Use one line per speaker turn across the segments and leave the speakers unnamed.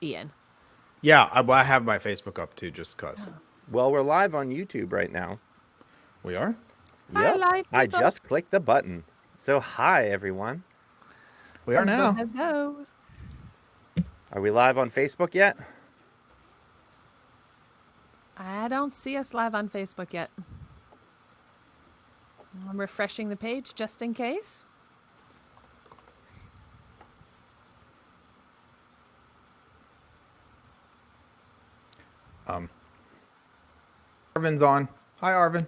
Ian?
Yeah, I have my Facebook up too, just cause.
Well, we're live on YouTube right now.
We are?
Hi,
Yep.
live
I
people.
just clicked the button. So, hi, everyone.
We are now.
Hello.
Are we live on Facebook yet?
I don't see us live on Facebook yet. I'm refreshing the page just in case.
Arvin's on. Hi, Arvin.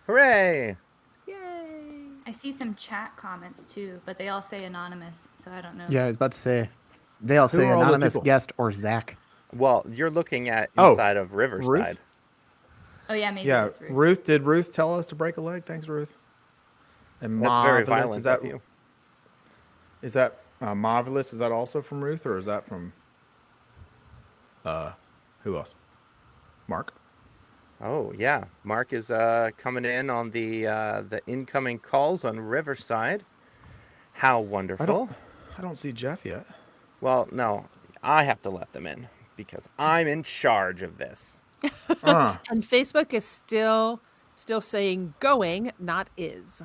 Hooray!
Yay.
I see some chat comments too, but they all say anonymous, so I don't know.
Yeah, I was about to say. They all
Who
say
are all those
anonymous
people?
guest or Zach.
Well, you're looking at
Oh,
inside of Riverside.
Ruth?
Oh yeah, maybe
Yeah,
that's Ruth.
Ruth. Did Ruth tell us to break a leg? Thanks, Ruth. And
That's very
Marvelous,
violent of you.
Is that Marvelous? Is that also from Ruth, or is that from who else? Mark.
Oh yeah, Mark is coming in on the incoming calls on Riverside. How wonderful!
I don't see Jeff yet.
Well, no, I have to let them in because I'm in charge of this.
And Facebook is still saying going, not is.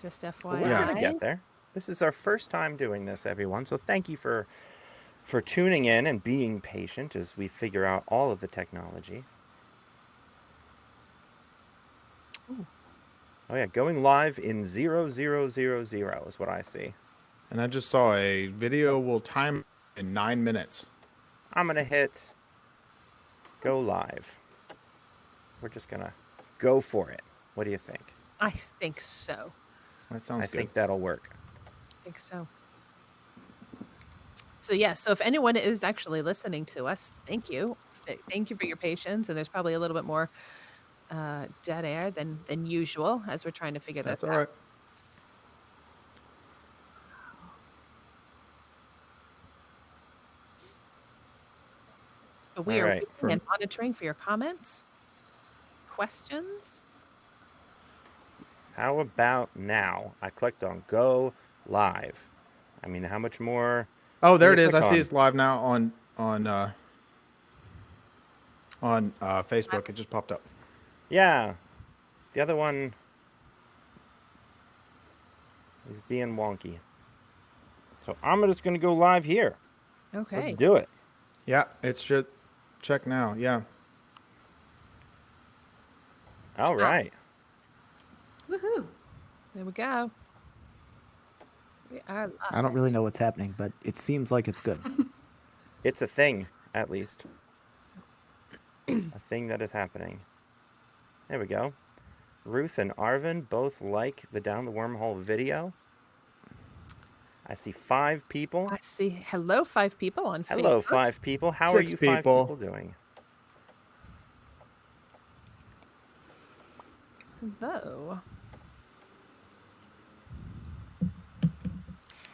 Just FYI.
We're gonna get there. This is our first time doing this, everyone. So thank you for tuning in and being patient as we figure out all of the technology.
Ooh.
Oh yeah, going live in 0000 is what I see.
And I just saw a video will time in 9 minutes.
I'm gonna hit go live. We're just gonna go for it. What do you think?
I think so.
That sounds
I
good.
think that'll work.
I think so. So yeah, so if anyone is actually listening to us, thank you. Thank you for your patience. And there's probably a little bit more dead air than usual as we're trying to figure this out.
That's all right.
But we are
All right.
waiting and monitoring for your comments, questions.
How about now? I clicked on go live. I mean, how much more?
Oh, there it
can you
is. I
click
see
on?
it's live now on Facebook. It just popped up.
Yeah. The other one is being wonky. So I'm just going to go live here.
Okay.
Let's do it.
Yeah, it should check now. Yeah.
All right.
Woohoo!
There we go. We are live.
I don't really know what's happening, but it seems like it's good.
It's a thing, at least. A thing that is happening. There we go. Ruth and Arvin both like the Down the Wormhole video. I see 5 people.
I see. Hello, 5 people on Facebook.
Hello, 5 people. How
6
are you 5
people.
people doing?
Hello.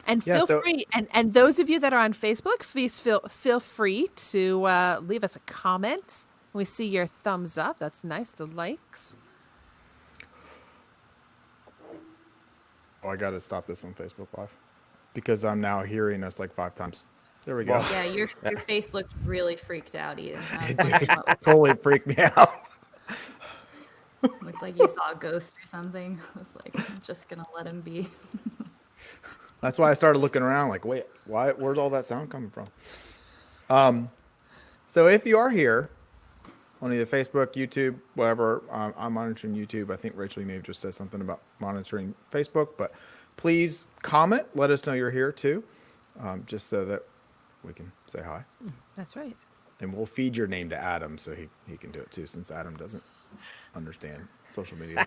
And
Yeah,
feel
so-
free, and those of you that are on Facebook, please feel free to leave us a comment. We see your thumbs up. That's nice. The likes.
Oh, I got to stop this on Facebook Live because I'm now hearing us like 5 times. There we go.
Well,
Yeah, your face looked really freaked out, Ian. I was
It
wondering
did.
what was
Totally freaked me out.
looked like you saw a ghost or something. I was like, I'm just gonna let him be.
That's why I started looking around like, wait, where's all that sound coming from? So if you are here on either Facebook, YouTube, whatever, I'm monitoring YouTube. I think Rachel, you may have just said something about monitoring Facebook, but please comment. Let us know you're here too, just so that we can say hi.
That's right.
And we'll feed your name to Adam so he can do it too, since Adam doesn't understand social media.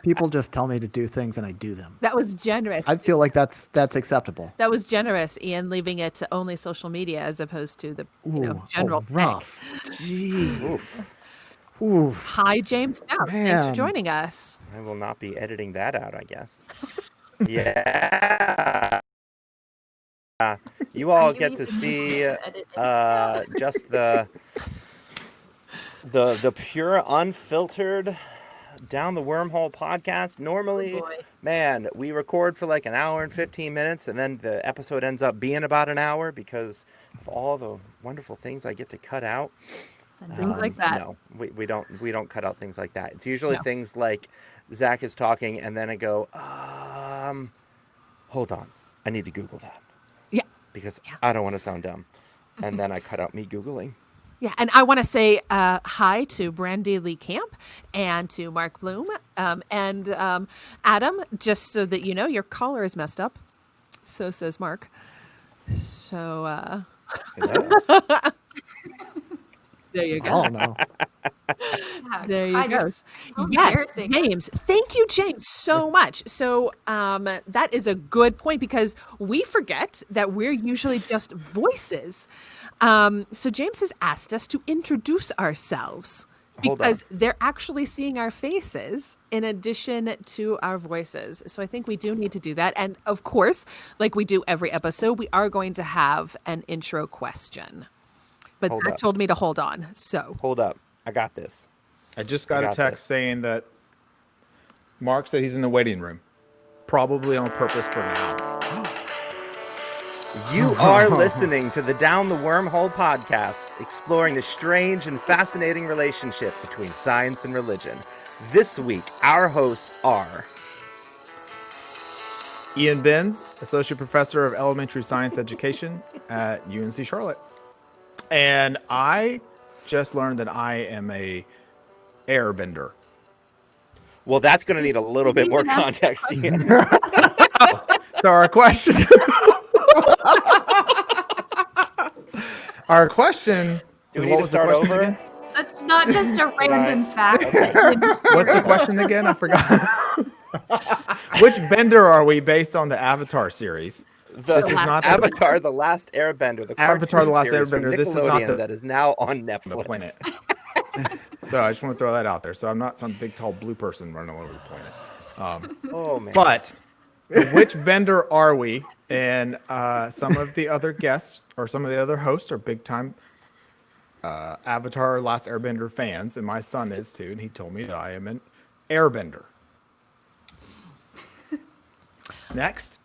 People just tell me to do things and I do them.
That was generous.
I feel like that's acceptable.
That was generous, Ian, leaving it to only social media as opposed to the
Ooh,
general
oh, rough. Jeez.
Oof.
Oof.
Hi, James Stout. Thanks
Man.
for joining us.
I will not be editing that out, I guess. Yeah. You all
you
get to
even
see
edit
just the pure, unfiltered Down the Wormhole podcast. Normally,
boy.
man, we record for like an hour and 15 minutes, and then the episode ends up being about an hour because of all the wonderful things I get to cut out.
Things like that.
No, we don't cut out things like that. It's usually
No.
things like Zach is talking, and then I go, hold on, I need to Google that.
Yeah.
Because
Yeah.
I don't want to sound dumb. And then I cut out me Googling.
Yeah, and I want to say hi to Brandy Lee Camp and to Mark Bloom and Adam, just so that you know, your collar is messed up. So says Mark. So there you
I
go.
don't know.
Yeah,
There you
God, you're
go.
so
Yes,
embarrassing.
James. Thank you, James, so much. So that is a good point because we forget that we're usually just voices. So James has asked us to introduce ourselves
Hold on.
because they're actually seeing our faces in addition to our voices. So I think we do need to do that. And of course, like we do every episode, we are going to have an intro question. But
Hold
Zach
up.
told me to hold on. So
Hold up. I got this.
I just got a
got
text
this.
saying that Mark said he's in the waiting room, probably on purpose for now.
You are listening to the Down the Wormhole podcast, exploring the strange and fascinating relationship between science and religion. This week, our hosts are
Ian Benz, Associate Professor of Elementary Science Education at UNC Charlotte. And I just learned that I am a airbender.
well, that's going to need a little bit more
Even ask
context. Ian.
So our question our question
Do
is,
we
what
need to
was the
start
question
over?
again?
That's not just a random fact.
Okay.
That you
What's the question again? I forgot. Which bender are we based on the Avatar series? This is
Last
not the
Avatar: The Last Airbender. The
Avatar: The
cartoon
Last
series from
Airbender. This is not
Nickelodeon that is now on Netflix.
planet. So I just want to throw that out there. So I'm not some big tall blue person running all over the planet.
Oh man!
But which bender are we? And some of the other guests or some of the other hosts are big time Avatar: Last Airbender fans, and my son is too. And he told me that I am an airbender. Next.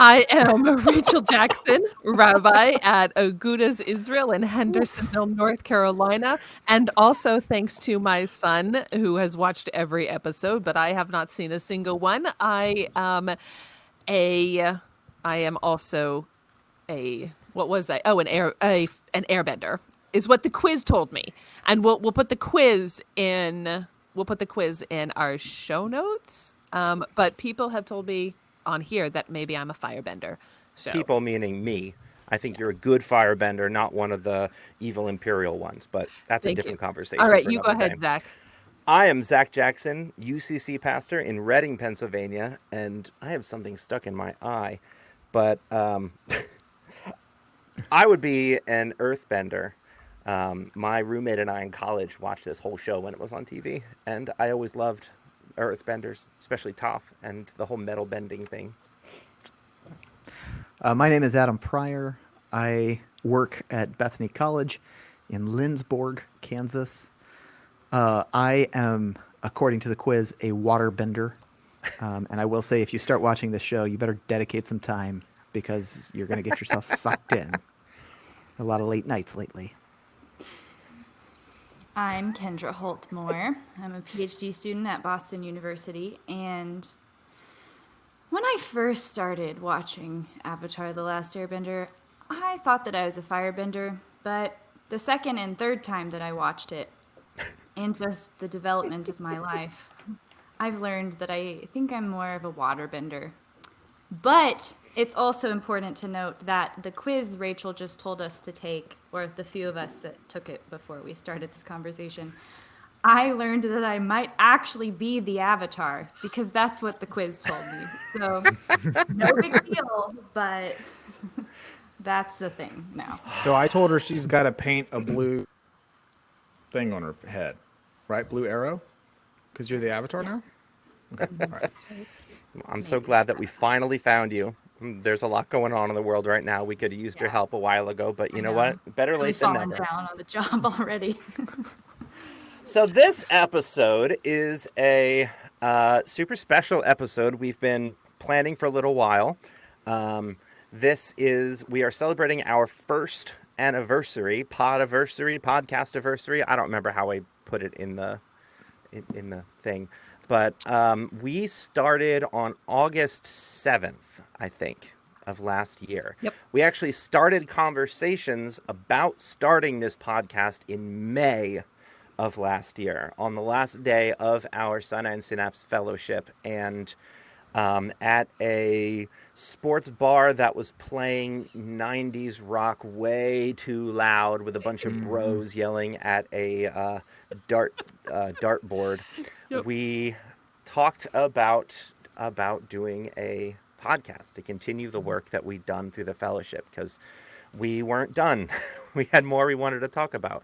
I am Rachel Jackson, rabbi at Agudas Israel in Hendersonville, North Carolina. And also thanks to my son who has watched every episode, but I have not seen a single one. I am also what was I? Oh, an airbender is what the quiz told me. And we'll put the quiz in our show notes. But people have told me on here that maybe I'm a firebender. So
People meaning me. I think you're a good firebender, not one of the evil imperial ones. But that's a
Thank
different
you.
conversation.
All right,
for
you go
another
ahead,
day.
Zach.
I am Zach Jackson, UCC pastor in Reading, Pennsylvania, and I have something stuck in my eye. But I would be an earthbender. My roommate and I in college watched this whole show when it was on TV, and I always loved earthbenders, especially Toph and the whole metal bending thing.
My name is Adam Pryor. I work at Bethany College in Lindsborg, Kansas. I am, according to the quiz, a waterbender. And I will say, if you start watching this show, you better dedicate some time because you're going to get yourself sucked in. A lot of late nights lately.
I'm Kendra Holtmore. I'm a PhD student at Boston University, and when I first started watching Avatar: The Last Airbender, I thought that I was a firebender, but the second and third time that I watched it, and just the development of my life, I've learned that I think I'm more of a waterbender. But it's also important to note that the quiz Rachel just told us to take, or the few of us that took it before we started this conversation, I learned that I might actually be the Avatar because that's what the quiz told me. So no big deal, but that's the thing now.
So I told her she's got to paint a blue thing on her head, right? Blue arrow? Because you're the Avatar now? Okay. All right.
I'm so glad that we finally found you. There's a lot going on in the world right now. We could have used your help a while ago, but you know what? Better
Really
late than
fallen
never.
down on the job already.
So this episode is a super special episode we've been planning for a little while. We are celebrating our first anniversary, podcast anniversary. I don't remember how I put it in the thing, but we started on August 7th, I think, of last year.
Yep.
We actually started conversations about starting this podcast in May of last year, on the last day of our Cyanide Synapse Fellowship, and at a sports bar that was playing 90s rock way too loud with a bunch of bros yelling at a dartboard.
Yep.
We talked about doing a podcast to continue the work that we'd done through the fellowship, because we weren't done. We had more we wanted to talk about.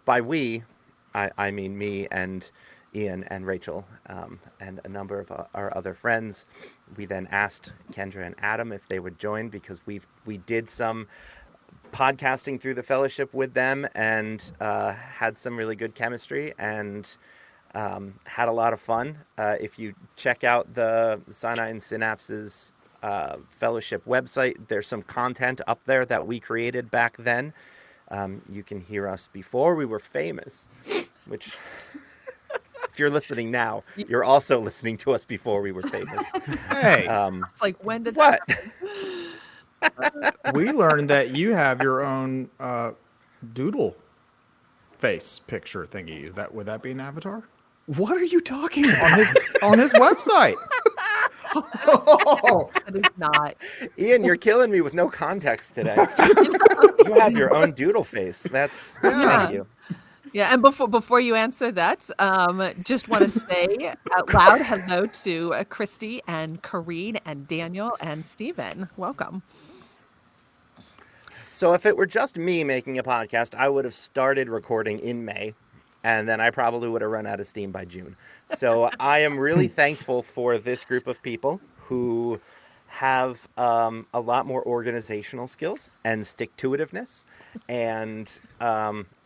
By we, I mean me and Ian and Rachel, and a number of our other friends. We then asked Kendra and Adam if they would join, because we did some podcasting through the fellowship with them, and had some really good chemistry, and had a lot of fun. If you check out the Cyanide and Synapses fellowship website, there's some content up there that we created back then. You can hear us before we were famous, which, if you're listening now, you're also listening to us before we were famous.
Hey,
It's like, when did
What?
we learned that you have your own doodle face picture thingy. Would that be an avatar
What are you talking about?
on his website?
That is not.
Ian, you're killing me with no context today. You have your own doodle face. Thank you.
Yeah, and before you answer that, just want to say out loud hello to Christy and Kareen and Daniel and Steven. Welcome.
So if it were just me making a podcast, I would have started recording in May, and then I probably would have run out of steam by June. So I am really thankful for this group of people who have a lot more organizational skills and stick-to-itiveness, and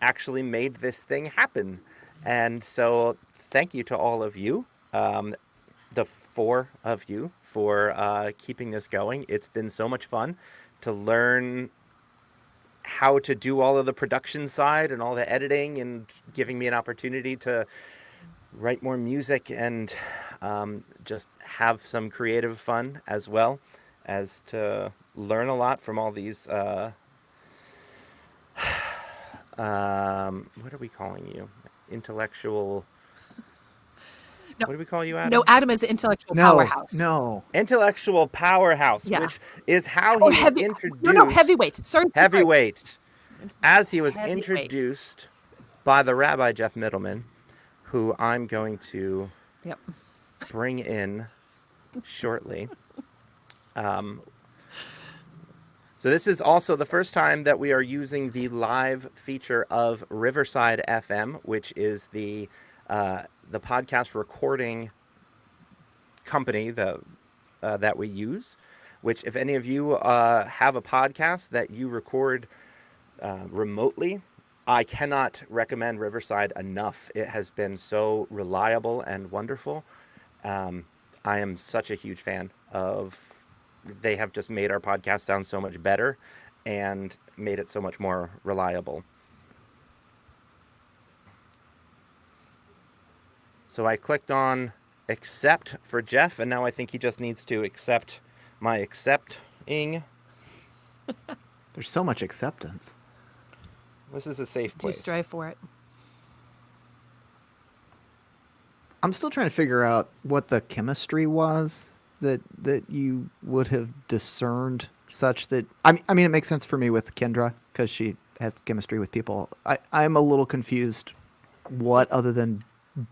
actually made this thing happen. And so thank you to all of you, the four of you, for keeping this going. It's been so much fun to learn how to do all of the production side and all the editing, and giving me an opportunity to write more music and just have some creative fun, as well as to learn a lot from all these what are we calling you? Intellectual.
No.
What do we call you, Adam?
No, Adam is the intellectual powerhouse.
No.
Intellectual powerhouse,
Yeah.
which is how he
Oh,
was introduced.
No, heavyweight. Sorry.
Heavyweight. As he was
Heavyweight.
introduced by the Rabbi Jeff Middleman, who I'm going to
Yep.
bring in shortly. So this is also the first time that we are using the live feature of Riverside FM, which is the podcast recording company that we use. Which, if any of you have a podcast that you record remotely, I cannot recommend Riverside enough. It has been so reliable and wonderful. I am such a huge fan of. They have just made our podcast sound so much better and made it so much more reliable. So I clicked on accept for Jeff, and now I think he just needs to accept my accepting.
There's so much acceptance.
This is a safe
Do you
place.
strive for it?
I'm still trying to figure out what the chemistry was that you would have discerned such that I mean it makes sense for me with Kendra because she has chemistry with people. I'm a little confused what other than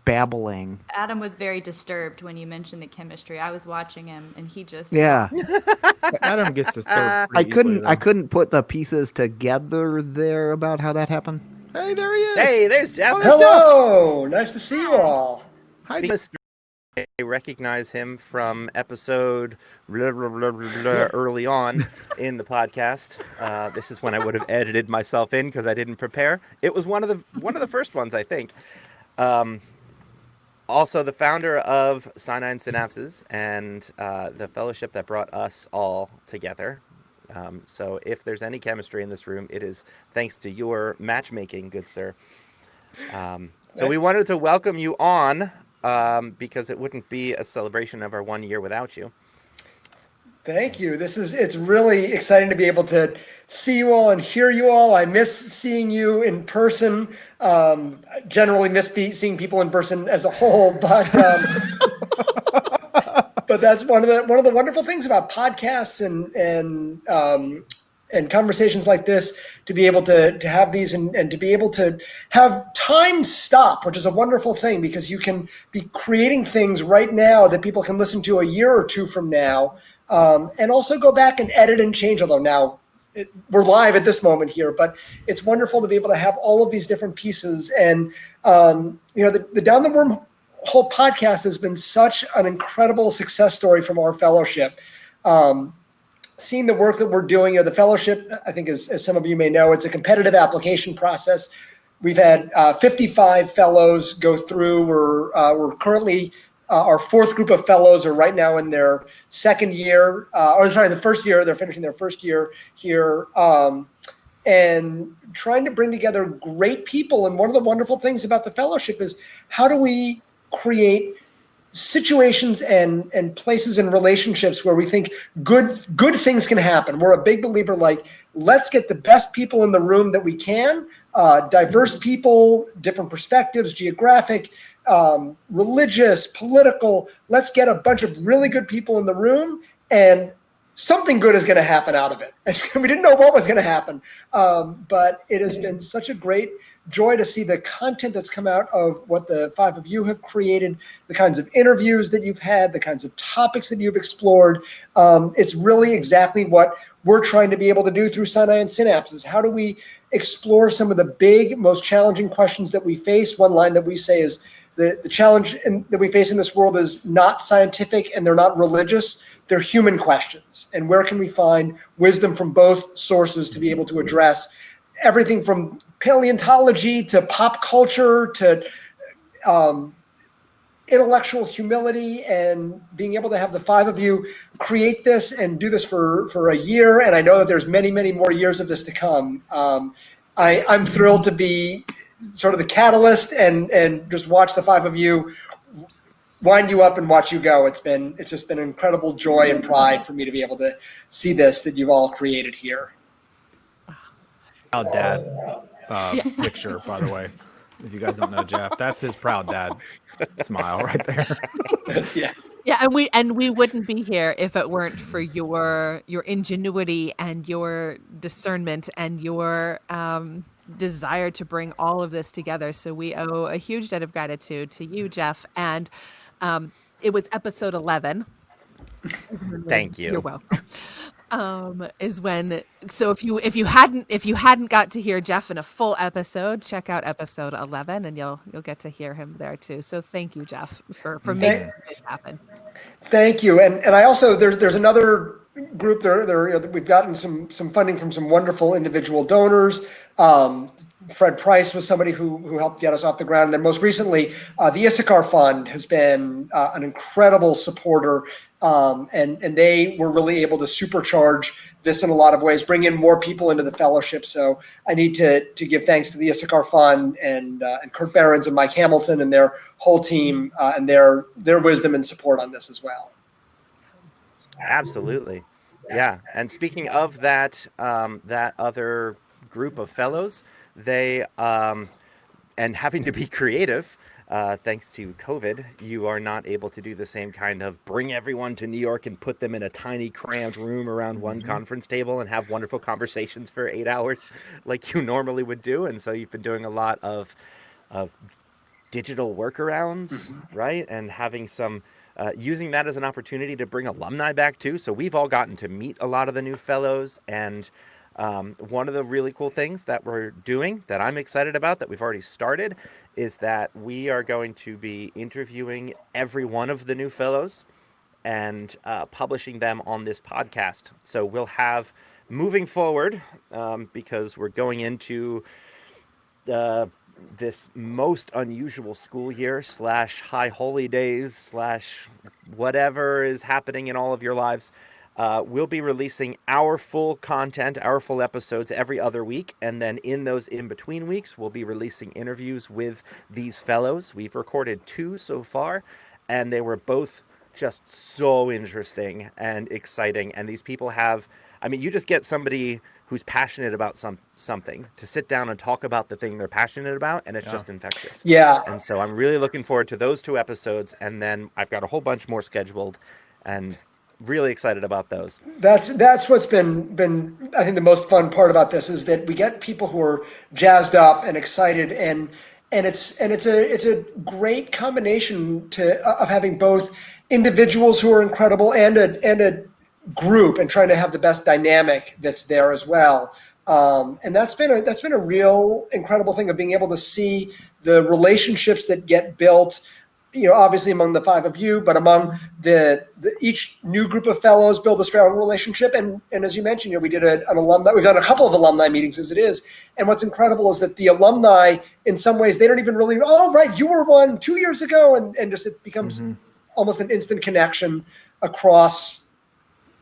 babbling.
Adam was very disturbed when you mentioned the chemistry. I was watching him, and he just
Yeah.
Adam gets to third.
I couldn't put the pieces together there about how that happened.
Hey, there he is.
Hey, there's Jeff.
Hello, nice to see you all.
Hi,
Mr. recognize him from episode blah, blah, blah, blah, blah, early on in the podcast. This is when I would have edited myself in because I didn't prepare. It was one of the first ones, I think. Also, the founder of Cyanide Synapses and the fellowship that brought us all together. So, if there's any chemistry in this room, it is thanks to your matchmaking, good sir. So we wanted to welcome you on because it wouldn't be a celebration of our 1 year without you.
Thank you. It's really exciting to be able to see you all and hear you all. I miss seeing you in person. Generally miss seeing people in person as a whole, but that's one of the wonderful things about podcasts and conversations like this, to be able to have these and to be able to have time stop, which is a wonderful thing, because you can be creating things right now that people can listen to a year or two from now. And also go back and edit and change, although now we're live at this moment here, but it's wonderful to be able to have all of these different pieces. And, the Down the Wormhole podcast has been such an incredible success story from our fellowship. Seeing the work that we're doing, the fellowship, I think, as some of you may know, it's a competitive application process. We've had 55 fellows go through. We're currently our fourth group of fellows are right now in their second year, the first year. They're finishing their first year here, and trying to bring together great people. And one of the wonderful things about the fellowship is, how do we create situations and places and relationships where we think good things can happen. We're a big believer, like, let's get the best people in the room that we can, diverse people, different perspectives, geographic, religious, political. Let's get a bunch of really good people in the room, and something good is going to happen out of it. We didn't know what was going to happen, but it has been such a great joy to see the content that's come out of what the five of you have created, the kinds of interviews that you've had, the kinds of topics that you've explored. It's really exactly what we're trying to be able to do through Cyanide Synapses. How do we explore some of the big, most challenging questions that we face? One line that we say is, the challenge that we face in this world is not scientific and they're not religious. They're human questions. And where can we find wisdom from both sources to be able to address everything from paleontology to pop culture to intellectual humility, and being able to have the five of you create this and do this for a year. And I know that there's many, many more years of this to come. I'm thrilled to be sort of the catalyst and just watch the five of you wind you up and watch you go. It's just been an incredible joy and pride for me to be able to see this that you've all created here.
Proud dad picture, by the way. If you guys don't know Jeff, that's his proud dad smile right there.
Yeah.
Yeah, and we wouldn't be here if it weren't for your ingenuity and your discernment and your desire to bring all of this together. So we owe a huge debt of gratitude to you, Jeff. And it was episode 11.
Thank you.
You're welcome. Is when, so if you hadn't got to hear Jeff in a full episode, check out episode 11 and you'll get to hear him there too. So thank you, Jeff, for making this happen.
Thank you. And I also, there's another group there, we've gotten some funding from some wonderful individual donors. Fred Price was somebody who helped get us off the ground. And then most recently, the Issachar Fund has been an incredible supporter. And they were really able to supercharge this in a lot of ways, bring in more people into the fellowship. So I need to give thanks to the Issachar Fund and Kurt Behrens and Mike Hamilton and their whole team and their wisdom and support on this as well.
Absolutely. Yeah. And speaking of that, that other group of fellows, they, and having to be creative, thanks to COVID, you are not able to do the same kind of bring everyone to New York and put them in a tiny crammed room around one conference table and have wonderful conversations for 8 hours like you normally would do. And so you've been doing a lot of digital workarounds, right? And having some, using that as an opportunity to bring alumni back too. So we've all gotten to meet a lot of the new fellows, and One of the really cool things that we're doing that I'm excited about that we've already started is that we are going to be interviewing every one of the new fellows and publishing them on this podcast. So we'll have moving forward, because we're going into this most unusual school year / high holy days / whatever is happening in all of your lives. We'll be releasing our full content, our full episodes every other week. And then in those in-between weeks, we'll be releasing interviews with these fellows. We've recorded 2 so far, and they were both just so interesting and exciting. And these people have, I mean, you just get somebody who's passionate about something to sit down and talk about the thing they're passionate about, and it's just infectious.
Yeah.
And so I'm really looking forward to those 2 episodes, and then I've got a whole bunch more scheduled, and really excited about those.
That's what's been I think the most fun part about this is that we get people who are jazzed up and excited, and it's a great combination of having both individuals who are incredible and a group, and trying to have the best dynamic that's there as well. And that's been a real incredible thing of being able to see the relationships that get built, obviously among the 5 of you, but among the each new group of fellows build a strong relationship. And as you mentioned, we did an alumni, we've done a couple of alumni meetings as it is. And what's incredible is that the alumni, in some ways, they don't even really, oh, right, you were one 2 years ago. And just it becomes almost an instant connection across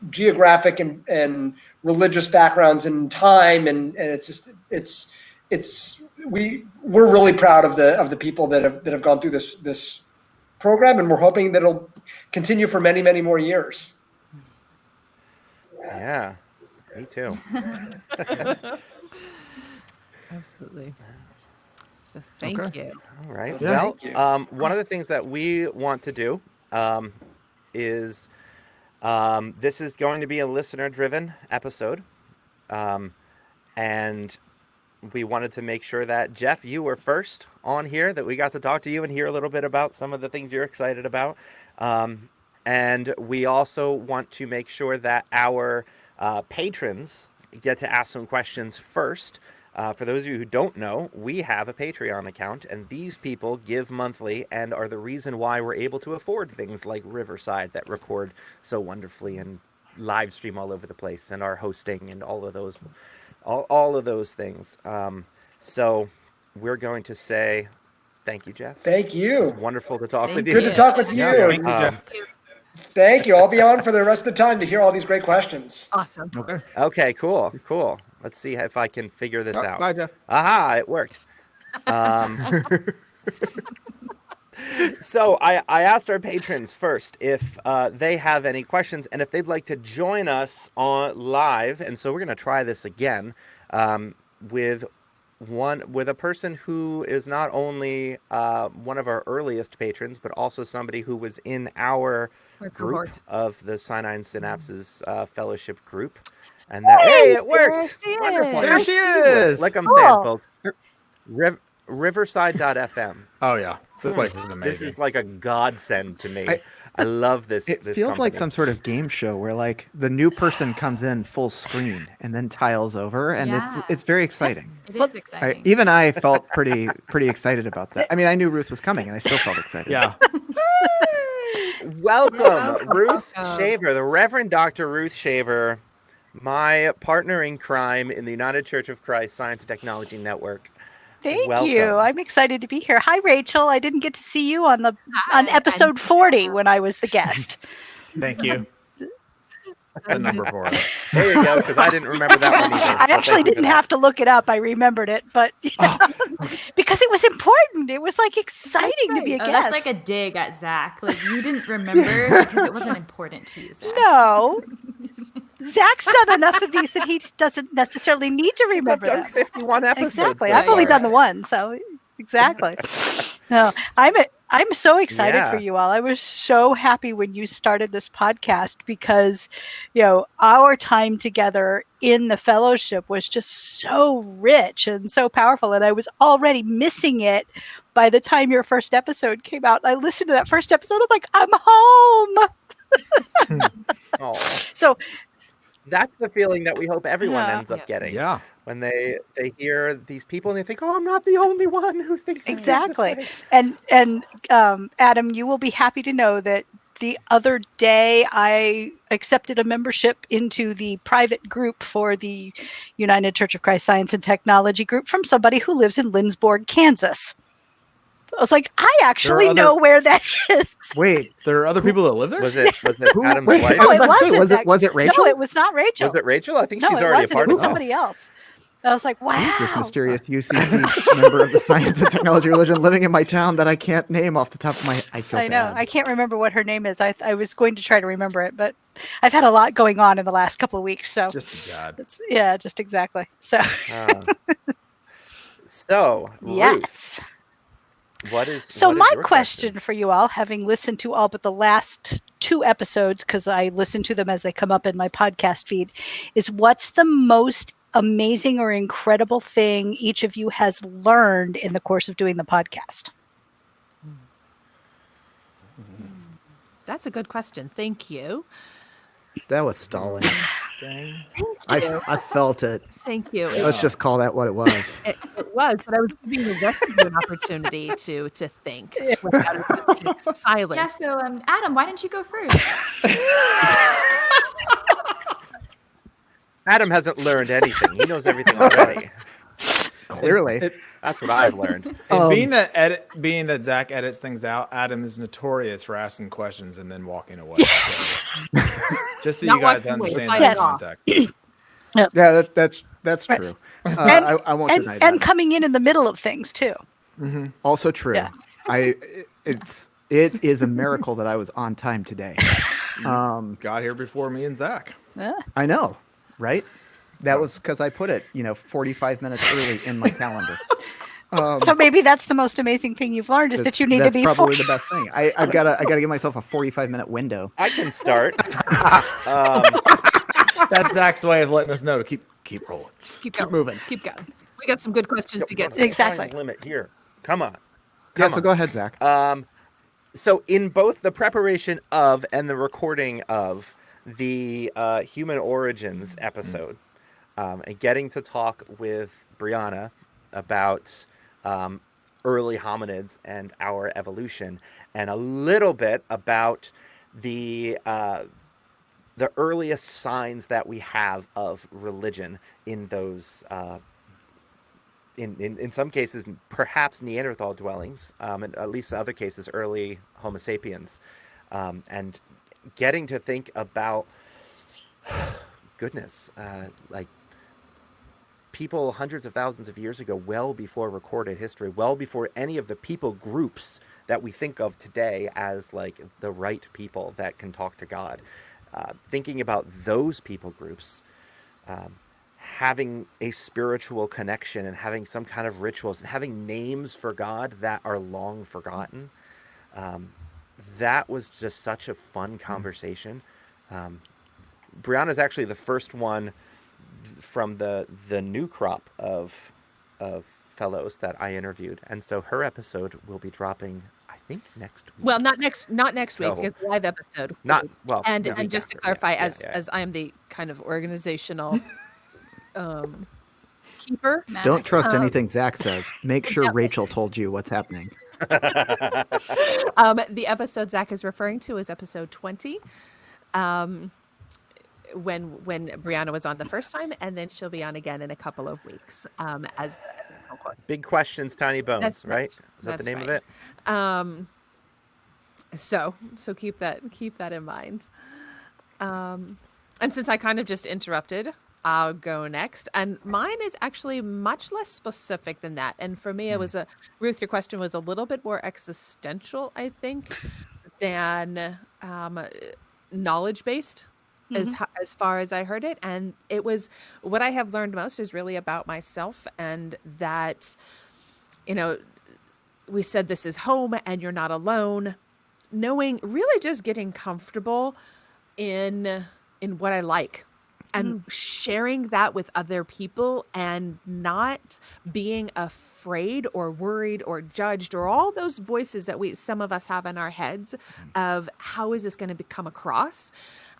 geographic and religious backgrounds and time. And we're really proud of the people that have gone through this program, and we're hoping that it'll continue for many, many more years.
Yeah, me too.
Absolutely. So thank you.
All right.
Yeah.
Well, one of the things that we want to do is this is going to be a listener-driven episode, and we wanted to make sure that, Jeff, you were first on here, that we got to talk to you and hear a little bit about some of the things you're excited about. And we also want to make sure that our patrons get to ask some questions first. For those of you who don't know, we have a Patreon account, and these people give monthly and are the reason why we're able to afford things like Riverside that record so wonderfully and live stream all over the place, and our hosting and all of those things. So we're going to say thank you, Jeff.
Thank you.
Wonderful to talk with you.
Good to talk with you.
Yeah, thank you, Jeff.
Thank you. I'll be on for the rest of the time to hear all these great questions.
Awesome.
Okay, cool. Let's see if I can figure this out.
Bye, Jeff.
Aha, it worked. So I asked our patrons first if they have any questions and if they'd like to join us on live. And so we're going to try this again with a person who is not only one of our earliest patrons, but also somebody who was in our group of the Cyanide Synapses Fellowship group. And that, hey, it worked! Wonderful.
There she is.
Like I'm saying, folks, Riverside.fm.
Oh yeah, this place is amazing.
This is like a godsend to me. I love this.
It
this
feels like
company.
some sort of game show where like the new person comes in full screen and then tiles over, and it's very exciting.
It is exciting.
Even I felt pretty excited about that. I mean, I knew Ruth was coming, and I still felt excited.
Yeah.
Welcome, Ruth Shaver, the Reverend Dr. Ruth Shaver, my partner in crime in the United Church of Christ Science and Technology Network.
Thank
Welcome.
you. I'm excited to be here. Hi, Rachel. I didn't get to see you on episode 40 when I was the guest.
Thank you. The number 4.
There you go, because I didn't remember that one either.
I actually didn't have to look it up. I remembered it, but because it was important. It was like exciting to be a guest.
That's like a dig at Zach. Like you didn't remember because it wasn't important to you, Zach.
No. Zach's done enough of these that he doesn't necessarily need to remember
I've done
them.
51 episodes.
Exactly.
So
I've only
far.
done the one, so exactly. No, I'm so excited for you all. I was so happy when you started this podcast because, our time together in the fellowship was just so rich and so powerful, and I was already missing it by the time your first episode came out. I listened to that first episode. I'm like, I'm home.
Oh.
So
That's the feeling that we hope everyone
Yeah.
ends up getting.
Yeah.
When they hear these people and they think, "Oh, I'm not the only one who thinks of Jesus
Exactly.
way."
And Adam, you will be happy to know that the other day I accepted a membership into the private group for the United Church of Christ Science and Technology group from somebody who lives in Lindsborg, Kansas. I was like, I actually know where that is.
Wait,
There are other people that live there?
Was it Adam's
wait,
wife?
I was
No, it
about to say,
wasn't.
was it Rachel?
No, it was not Rachel.
Was it Rachel? I think
No,
she's
it
already a
wasn't.
part
It was
of that.
somebody else. I was like, wow.
Who's this mysterious UCC member of the Science and Technology Religion living in my town that I can't name off the top of my head? I feel
I know.
bad.
I can't remember what her name is. I was going to try to remember it, but I've had a lot going on in the last couple of weeks. So
Just a god.
yeah, just exactly. So
So, Ruth,
yes.
what is
My
your
question for you all, having listened to all but the last 2 episodes, because I listen to them as they come up in my podcast feed, is what's the most amazing or incredible thing each of you has learned in the course of doing the podcast?
That's a good question. Thank you.
That was stalling.
Dang.
I felt it.
Thank you.
Let's just call that what it was.
It was, but I was giving the rest of you an opportunity to think without it silence.
Yeah, so Adam, why didn't you go first?
Adam hasn't learned anything. He knows everything already.
Clearly.
That's what I've learned.
And being that Zach edits things out, Adam is notorious for asking questions and then walking away.
Yes.
So, just so
Not
you guys
walking away,
understand
yes.
that context.
Yeah, that's
Right.
true.
And-
I won't deny that.
And coming in the middle of things too.
Also true.
Yeah.
It is a miracle that I was on time today.
Got here before me and Zach.
Yeah.
I know, right? That was because I put it, 45 minutes early in my calendar.
So maybe that's the most amazing thing you've learned is that you need to
that's
be
probably the best thing. I've got to give myself a 45-minute window.
I can start.
That's Zach's way of letting us know to keep rolling.
Just keep going.
moving.
Keep going. We got some good questions to get to.
Exactly.
Time limit here. Come on.
Yeah,
Come
so
on.
go ahead, Zach.
So in both the preparation of and the recording of the Human Origins episode, and getting to talk with Brianna about early hominids and our evolution, and a little bit about the earliest signs that we have of religion in those in some cases perhaps Neanderthal dwellings, and at least in other cases early Homo sapiens, and getting to think about goodness, like people hundreds of thousands of years ago, well before recorded history, well before any of the people groups that we think of today as like the right people that can talk to God, thinking about those people groups having a spiritual connection and having some kind of rituals and having names for God that are long forgotten. That was just such a fun conversation. Brianna's actually the first one from the new crop of fellows that I interviewed, and so her episode will be dropping, I think, next week.
Well, not next
So-
week. It's a live episode.
Not well,
And
the week
just to
after,
clarify,
yes,
as I am the kind of organizational keeper.
Don't trust anything Zach says. Make sure
Yep.
Rachel told you what's happening.
The episode Zach is referring to is episode 20. When Brianna was on the first time, and then she'll be on again in a couple of weeks. As
Big questions, tiny bones,
That's
right?
right.
Is that the
That's
name of
right.
it?
So keep that in mind. And since I kind of just interrupted, I'll go next. And mine is actually much less specific than that. And for me, it was Ruth, your question was a little bit more existential, I think, than knowledge based. As far as I heard it. And it was what I have learned most is really about myself, and that, we said this is home and you're not alone. Knowing, really just getting comfortable in what I like and sharing that with other people, and not being afraid or worried or judged, or all those voices that some of us have in our heads of how is this going to come across.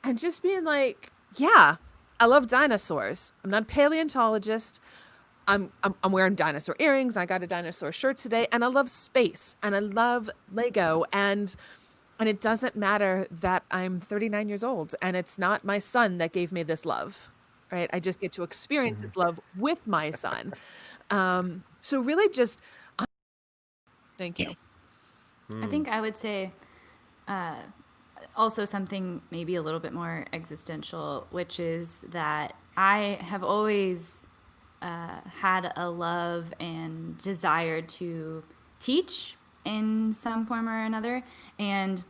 And just being like, yeah, I love dinosaurs. I'm not a paleontologist. I'm wearing dinosaur earrings. I got a dinosaur shirt today, and I love space, and I love Lego, and it doesn't matter that I'm 39 years old, and it's not my son that gave me this love, right? I just get to experience its love with my son. So really, just thank you.
I think I would say also something maybe a little bit more existential, which is that I have always had a love and desire to teach in some form or another. And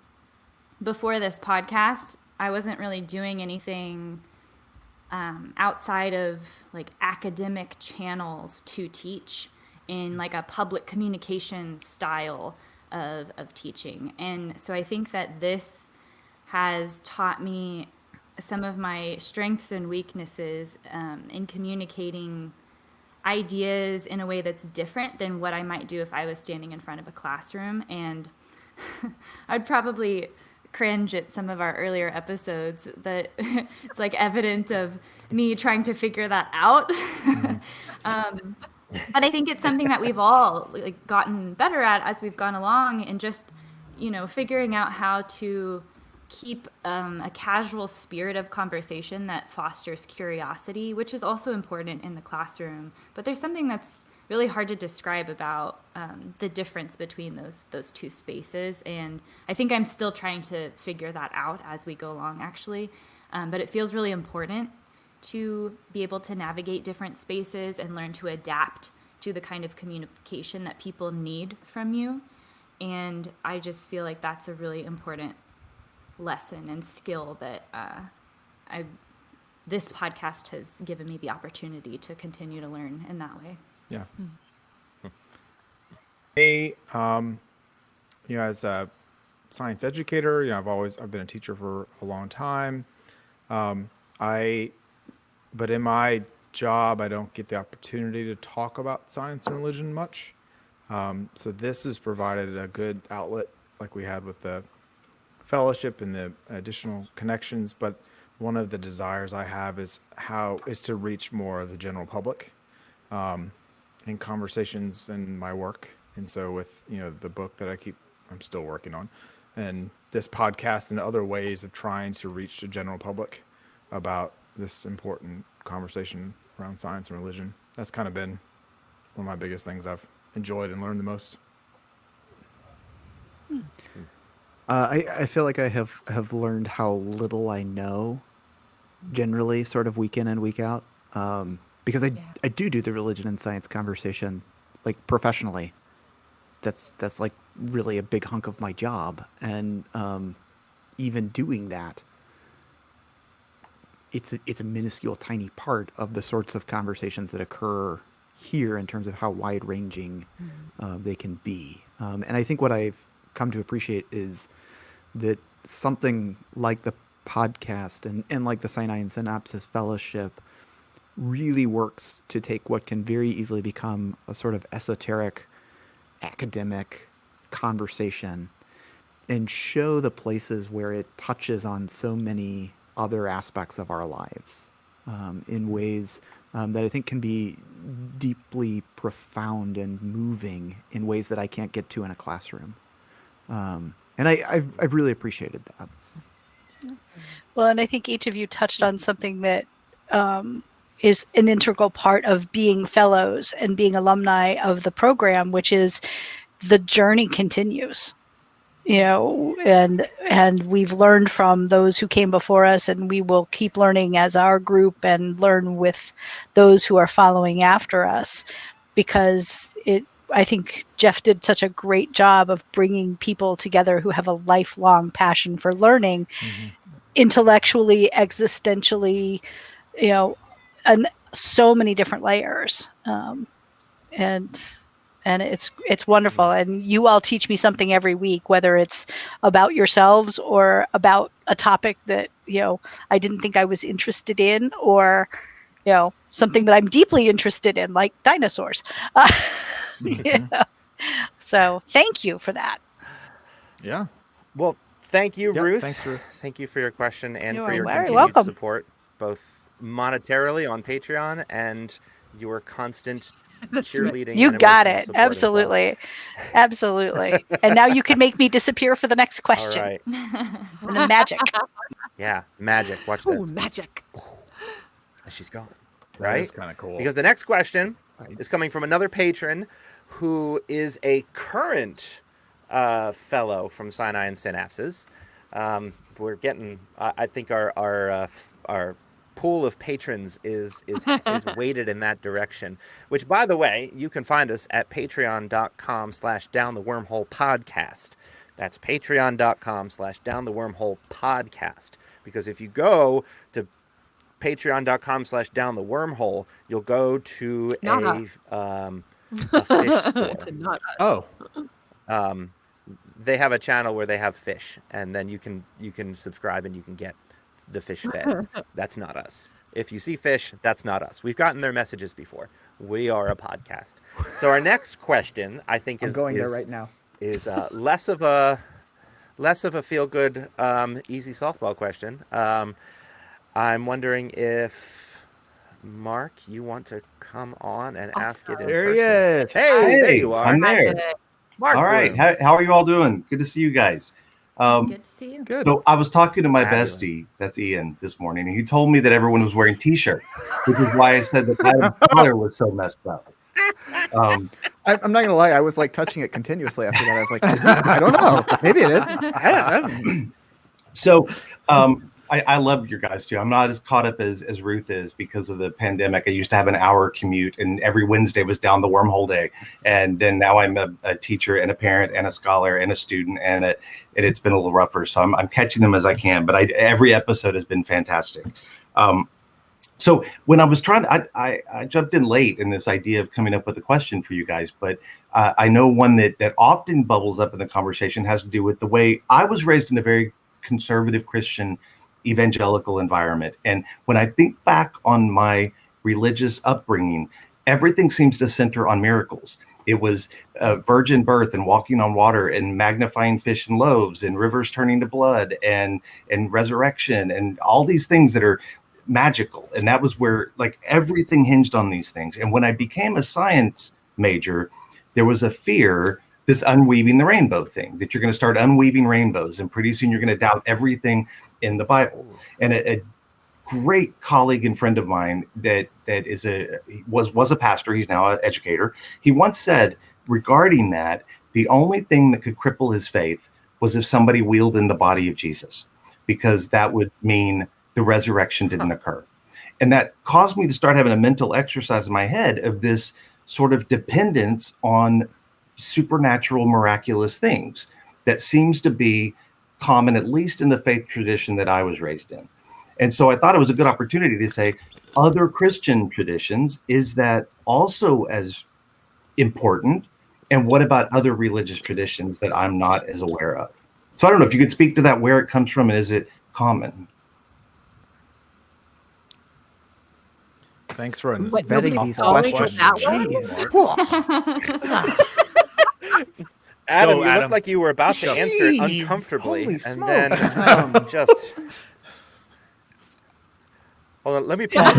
before this podcast, I wasn't really doing anything outside of like academic channels to teach in like a public communication style of teaching. And so I think that this has taught me some of my strengths and weaknesses in communicating ideas in a way that's different than what I might do if I was standing in front of a classroom. And I'd probably cringe at some of our earlier episodes that it's like evident of me trying to figure that out. But I think it's something that we've all like gotten better at as we've gone along, and just, figuring out how to keep a casual spirit of conversation that fosters curiosity, which is also important in the classroom. But there's something that's really hard to describe about the difference between those two spaces. And I think I'm still trying to figure that out as we go along, actually. But it feels really important to be able to navigate different spaces and learn to adapt to the kind of communication that people need from you. And I just feel like that's a really important lesson and skill that this podcast has given me the opportunity to continue to learn in that way.
Yeah. Me, as a science educator, I've been a teacher for a long time. But in my job, I don't get the opportunity to talk about science and religion much. So this has provided a good outlet, like we had with the fellowship and the additional connections. But one of the desires I have is to reach more of the general public in conversations in my work. And so with the book that I'm still working on, and this podcast and other ways of trying to reach the general public about this important conversation around science and religion. That's kind of been one of my biggest things I've enjoyed and learned the most.
I feel like I have learned how little I know generally, sort of week in and week out, because I do the religion and science conversation like professionally. That's like really a big hunk of my job, and even doing that, it's a minuscule tiny part of the sorts of conversations that occur here in terms of how wide ranging they can be. And I think what I've come to appreciate is that something like the podcast and like the Sinai and Synopsis Fellowship really works to take what can very easily become a sort of esoteric academic conversation and show the places where it touches on so many other aspects of our lives in ways that I think can be deeply profound and moving in ways that I can't get to in a classroom. And I've really appreciated that.
Well, and I think each of you touched on something that is an integral part of being fellows and being alumni of the program, which is the journey continues. And we've learned from those who came before us, and we will keep learning as our group and learn with those who are following after us, because I think Jeff did such a great job of bringing people together who have a lifelong passion for learning, intellectually, existentially, and so many different layers. And it's wonderful. And you all teach me something every week, whether it's about yourselves or about a topic that, I didn't think I was interested in, or, something that I'm deeply interested in, like dinosaurs. So thank you for that.
Yeah.
Well, thank you,
Yep,
Ruth.
thanks, Ruth.
Thank you for your question and
You
for
are
your
very
continued
welcome.
support, both monetarily on Patreon and your constant cheerleading
You
and
got
emotional
it.
support as well.
Absolutely. And now you can make me disappear for the next
All
question.
right.
And the magic.
Yeah, magic. Watch
Oh,
this.
magic.
And she's gone.
That
Right?
is kind of cool.
Because the next question is coming from another patron who is a current fellow from Sinai and Synapses. We're getting, I think our pool of patrons is weighted in that direction. Which, by the way, you can find us at patreon.com/downthewormhole podcast. That's patreon.com/downthewormhole podcast. Because if you go to patreon.com/downthewormhole, you'll go to
Not
a fish store.
To not us.
Oh,
They have a channel where they have fish, and then you can subscribe and you can get the fish fed. That's not us. If you see fish, that's not us. We've gotten their messages before. We are a podcast. So our next question, I think,
I'm
is
going there right now.
is less of a feel good easy softball question. I'm wondering if Mark, you want to come on and ask it in
there
person.
he is.
Hey, there you are.
I'm there.
Mark
All right.
Bloom.
How are you all doing? Good to see you guys.
Good to see you.
Good.
So I was talking to my
Fabulous.
bestie, that's Ian, this morning, and he told me that everyone was wearing T-shirts, which is why I said that Adam's collar was so messed up.
I'm not gonna lie. I was like touching it continuously after that. I was like, I don't know. Maybe it is. I don't-
So I love your guys too. I'm not as caught up as Ruth is because of the pandemic. I used to have an hour commute, and every Wednesday was down the wormhole day. And then now I'm a teacher and a parent and a scholar and a student, and it's been a little rougher. So I'm catching them as I can. But every episode has been fantastic. So when I was trying to, I jumped in late in this idea of coming up with a question for you guys, but I know one that often bubbles up in the conversation has to do with the way I was raised in a very conservative Christian evangelical environment. And when I think back on my religious upbringing, everything seems to center on miracles. It was virgin birth and walking on water and magnifying fish and loaves and rivers turning to blood and resurrection and all these things that are magical. And that was where like everything hinged on these things. And when I became a science major, there was a fear, this unweaving the rainbow thing, that you're going to start unweaving rainbows and pretty soon you're going to doubt everything in the Bible. And a great colleague and friend of mine that was a pastor, he's now an educator, he once said regarding that, the only thing that could cripple his faith was if somebody wheeled in the body of Jesus, because that would mean the resurrection didn't occur. And that caused me to start having a mental exercise in my head of this sort of dependence on supernatural, miraculous things that seems to be common, at least in the faith tradition that I was raised in. And so I thought it was a good opportunity to say, other Christian traditions, is that also as important? And what about other religious traditions that I'm not as aware of? So I don't know if you could speak to that, where it comes from, and is it common?
Thanks for
What,
vetting
nobody's
these
falling
questions.
with that one?
Adam,
Go,
you
Adam.
looked like you were about to answer it
Jeez,
uncomfortably,
holy
and then
smokes.
just hold on. Let me pause.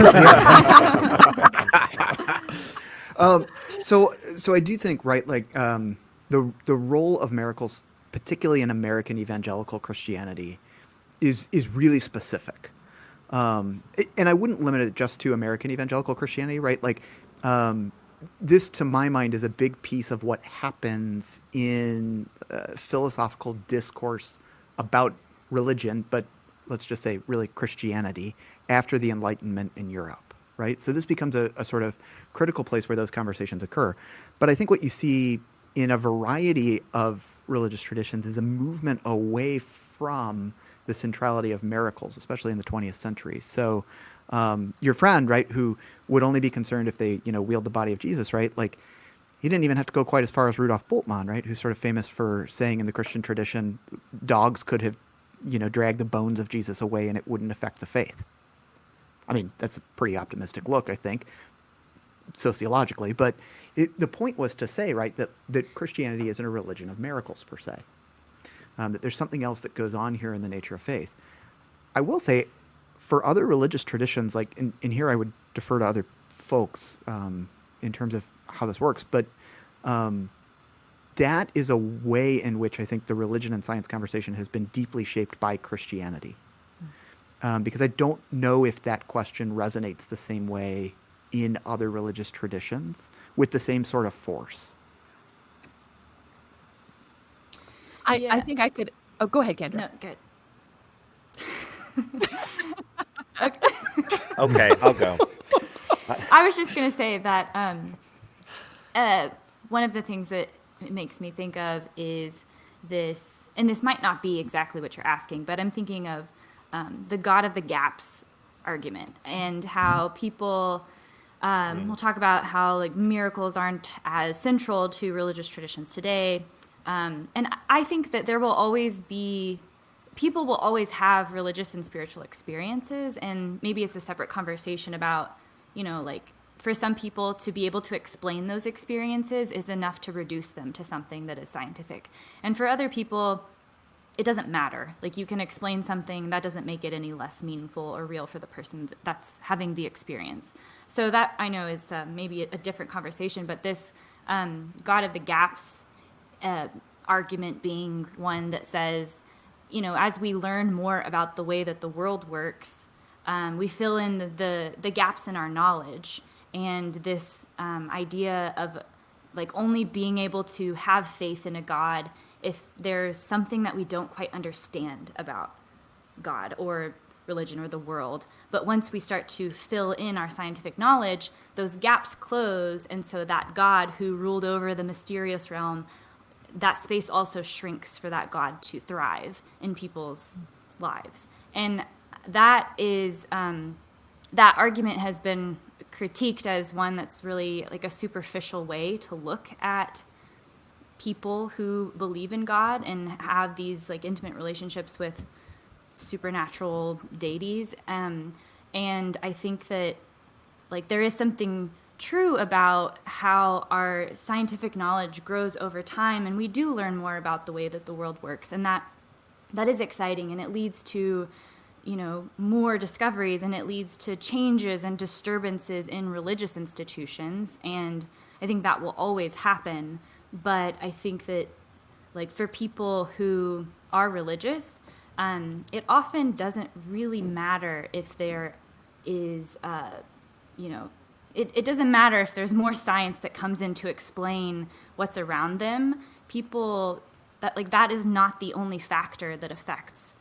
So I do think, right, like the role of miracles, particularly in American evangelical Christianity, is really specific. And I wouldn't limit it just to American evangelical Christianity, right? Like this, to my mind, is a big piece of what happens in philosophical discourse about religion, but let's just say really Christianity, after the Enlightenment in Europe, right? So this becomes a sort of critical place where those conversations occur. But I think what you see in a variety of religious traditions is a movement away from the centrality of miracles, especially in the 20th century. So your friend, right, who would only be concerned if they, wheeled the body of Jesus, right? Like he didn't even have to go quite as far as Rudolf Bultmann, right? Who's sort of famous for saying in the Christian tradition, dogs could have, dragged the bones of Jesus away and it wouldn't affect the faith. I mean, that's a pretty optimistic look, I think, sociologically. But the point was to say, right, that Christianity isn't a religion of miracles per se. That there's something else that goes on here in the nature of faith. I will say, for other religious traditions, like in here, I would defer to other folks in terms of how this works, but that is a way in which I think the religion and science conversation has been deeply shaped by Christianity. Because I don't know if that question resonates the same way in other religious traditions with the same sort of force.
I think I could. Oh, go ahead, Kendra.
No, good.
Okay, I'll go.
I was just going to say that one of the things that it makes me think of is this, and this might not be exactly what you're asking, but I'm thinking of the God of the gaps argument, and how people will talk about how like miracles aren't as central to religious traditions today. And I think that there will always be, people will always have religious and spiritual experiences, and maybe it's a separate conversation about, you know, like for some people to be able to explain those experiences is enough to reduce them to something that is scientific. And for other people, it doesn't matter. Like you can explain something, that doesn't make it any less meaningful or real for the person that's having the experience. So that I know is maybe a different conversation, but this God of the gaps argument being one that says, you know, as we learn more about the way that the world works, we fill in the gaps in our knowledge. And this idea of like only being able to have faith in a God if there's something that we don't quite understand about God or religion or the world. But once we start to fill in our scientific knowledge, those gaps close. And so that God who ruled over the mysterious realm, that space also shrinks for that God to thrive in people's lives. And that is, that argument has been critiqued as one that's really like a superficial way to look at people who believe in God and have these like intimate relationships with supernatural deities. And I think that like there is something true about how our scientific knowledge grows over time, and we do learn more about the way that the world works, and that is exciting, and it leads to, you know, more discoveries, and it leads to changes and disturbances in religious institutions, and I think that will always happen. But I think that like for people who are religious, it often doesn't really matter if there is you know, it doesn't matter if there's more science that comes in to explain what's around them. People, that is not the only factor that affects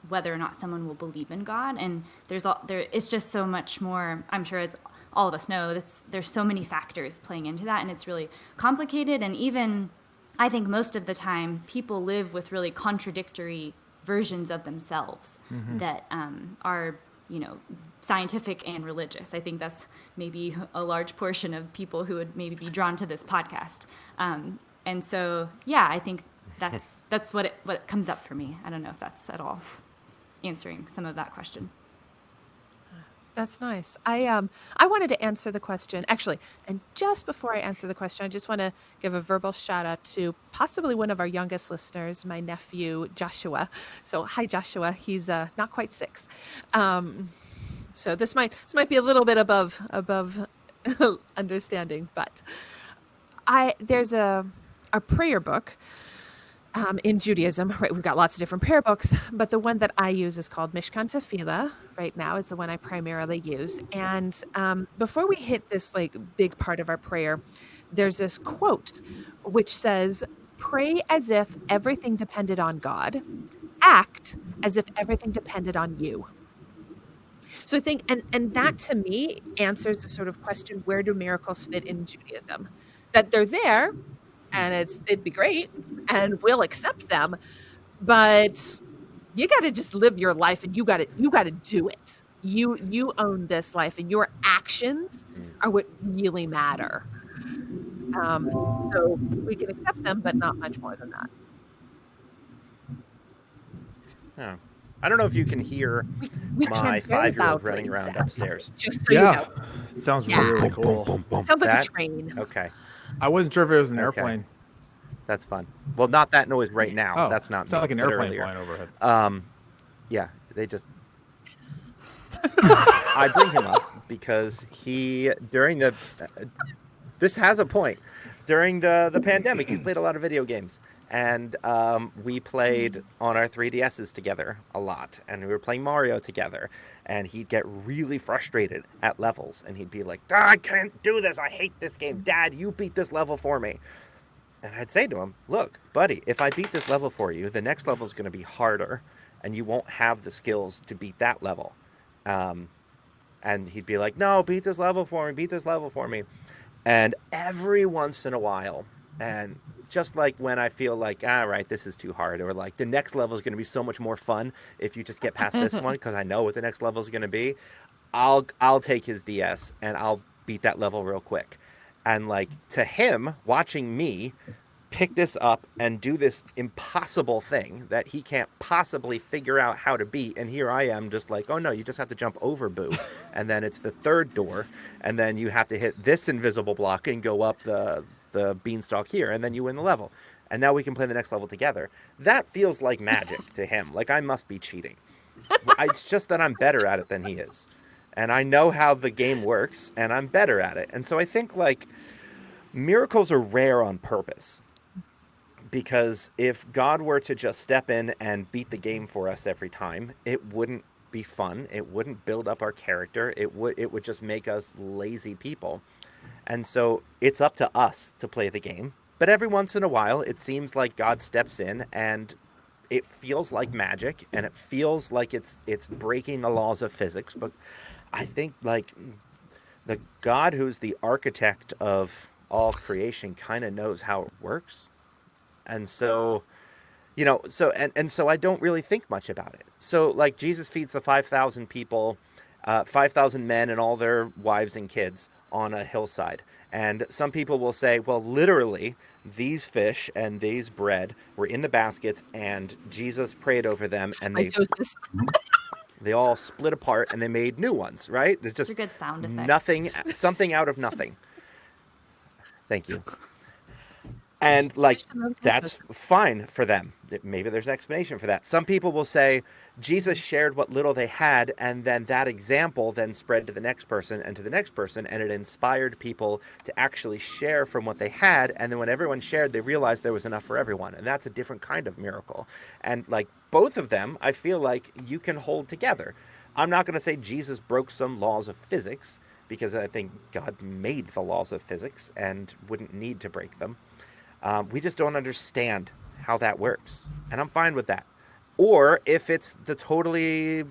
whether or not someone will believe in God. And it's just so much more, I'm sure, as all of us know, there's so many factors playing into that, and it's really complicated. And even, I think most of the time, people live with really contradictory versions of themselves that are, you know, scientific and religious. I think that's maybe a large portion of people who would maybe be drawn to this podcast. And so, yeah, I think that's what comes up for me. I don't know if that's at all answering some of that question.
That's nice. I wanted to answer the question, actually, and just before I answer the question, I just want to give a verbal shout out to possibly one of our youngest listeners, my nephew, Joshua. So hi, Joshua. He's not quite 6. So this might be a little bit above understanding, but there's a prayer book in Judaism, right? We've got lots of different prayer books, but the one that I use is called Mishkan Tefillah right now. It's the one I primarily use. And before we hit this like big part of our prayer, there's this quote which says, "Pray as if everything depended on God. Act as if everything depended on you." So I think, and that to me answers the sort of question, where do miracles fit in Judaism? That they're there, and it'd be great, and we'll accept them, but you got to just live your life, and you got to do it. You own this life, and your actions are what really matter. So we can accept them, but not much more than that.
Yeah. I don't know if you can hear
We
my
can very
5-year-old
loudly,
running around
exactly.
upstairs.
Just so you know.
Sounds
Yeah.
really cool.
Sounds like
That-
a train.
Okay,
I wasn't sure if it was an
Okay.
airplane.
that's fun. Well, not that noise right now.
Oh,
That's not
sounds like an
but
airplane
earlier.
flying overhead.
Yeah, they just I bring him up because this has a point. During the pandemic, he played a lot of video games. And we played on our 3DSs together a lot. And we were playing Mario together. And he'd get really frustrated at levels. And he'd be like, I can't do this. I hate this game. Dad, you beat this level for me. And I'd say to him, look, buddy, if I beat this level for you, the next level is going to be harder. And you won't have the skills to beat that level. And he'd be like, no, beat this level for me. Beat this level for me. And every once in a while, and just like when I feel like, right, this is too hard, or like the next level is going to be so much more fun if you just get past this one because I know what the next level is going to be, I'll take his DS and I'll beat that level real quick. And like to him, watching me pick this up and do this impossible thing that he can't possibly figure out how to beat, and here I am just like, oh no, you just have to jump over Boo, and then it's the third door, and then you have to hit this invisible block and go up the beanstalk here, and then you win the level, and now we can play the next level together. That feels like magic to him, like I must be cheating. It's just that I'm better at it than he is, and I know how the game works, and I'm better at it. And so I think like miracles are rare on purpose. Because if God were to just step in and beat the game for us every time, it wouldn't be fun. It wouldn't build up our character. It would just make us lazy people. And so it's up to us to play the game. But every once in a while, it seems like God steps in and it feels like magic and it feels like it's breaking the laws of physics. But I think like the God who's the architect of all creation kind of knows how it works. And so, so I don't really think much about it. So like Jesus feeds the 5,000 people, 5,000 men and all their wives and kids on a hillside. And some people will say, well, literally these fish and these bread were in the baskets and Jesus prayed over them and they all split apart and they made new ones, right? It's just
a good sound effect.
Something out of nothing. Thank you. And like, that's fine for them. Maybe there's an explanation for that. Some people will say Jesus shared what little they had, and then that example then spread to the next person and to the next person, and it inspired people to actually share from what they had. And then when everyone shared, they realized there was enough for everyone. And that's a different kind of miracle. And like both of them, I feel like you can hold together. I'm not going to say Jesus broke some laws of physics, because I think God made the laws of physics and wouldn't need to break them. We just don't understand how that works. And I'm fine with that. Or if it's the totally